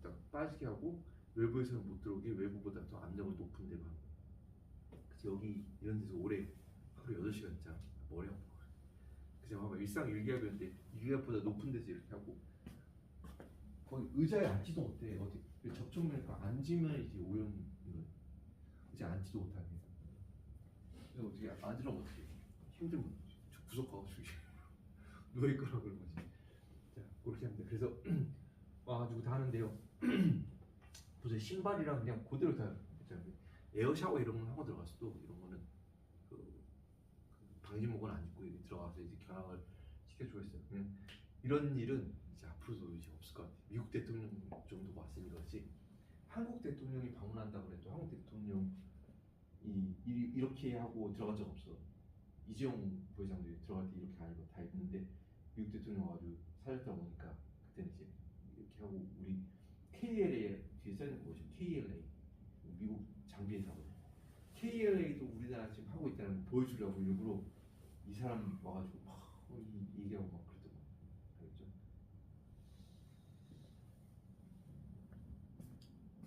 [SPEAKER 1] 딱 빠지게 하고 외부에서는 못 들어오게 외부보다 더 압력을 높은 데로 하고. 그래서 여기 이런 데서 오래 하루 8시간 있잖아. 머리 아파. 그래서 봐봐 일상 1기압이었는데 1기압보다 높은 데서 이렇게 하고 거기 의자에 앉지도 못해. 어디 접촉면이니까 앉으면 이제 오염 이거 이제 앉지도 못하게. 그래서 어떻게 앉으려면 어떻게 힘들면 구석가가지고 누워 있거나 그런 거지. 자 그렇게 합니다. 그래서 와가지고 다 하는데요. 보세요. 신발이랑 그냥 그대로 다 있잖아요. 에어 샤워 이런 거 하고 들어갔어도 이런 거는 그 방진목은 안 입고 여기 들어가서 이제 견학을 시켜주고 있어요. 그냥 이런 일은 이제 앞으로도 이제 없을 것 같아요. 미국 대통령 정도 왔으니 그렇지 한국 대통령이 방문한다고 그래도 한국 대통령이 이렇게 하고 들어간 적 없어. 이재용 부회장도 들어갈 때 이렇게 아니고 다 입는데 미국 대통령 와가지고 사줬다 보니까 그때는 이제 이렇게 하고 우리 KLA 뒤에 써있는 거 보시면 KLA 미국 장비 회사거든요. KLA도 우리나라 지금 하고 있다는 걸 보여주려고 일부러 이 사람 와가지고 막 얘기하고 막 그러더만. 알겠죠?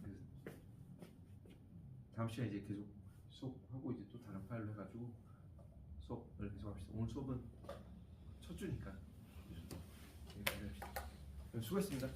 [SPEAKER 1] 그래서 다음 시간에 이제 계속 수업하고 이제 또 다른 파일로 해가지고 수업을 계속 합시다. 오늘 수업은 첫 주니까. 네, 수고했습니다.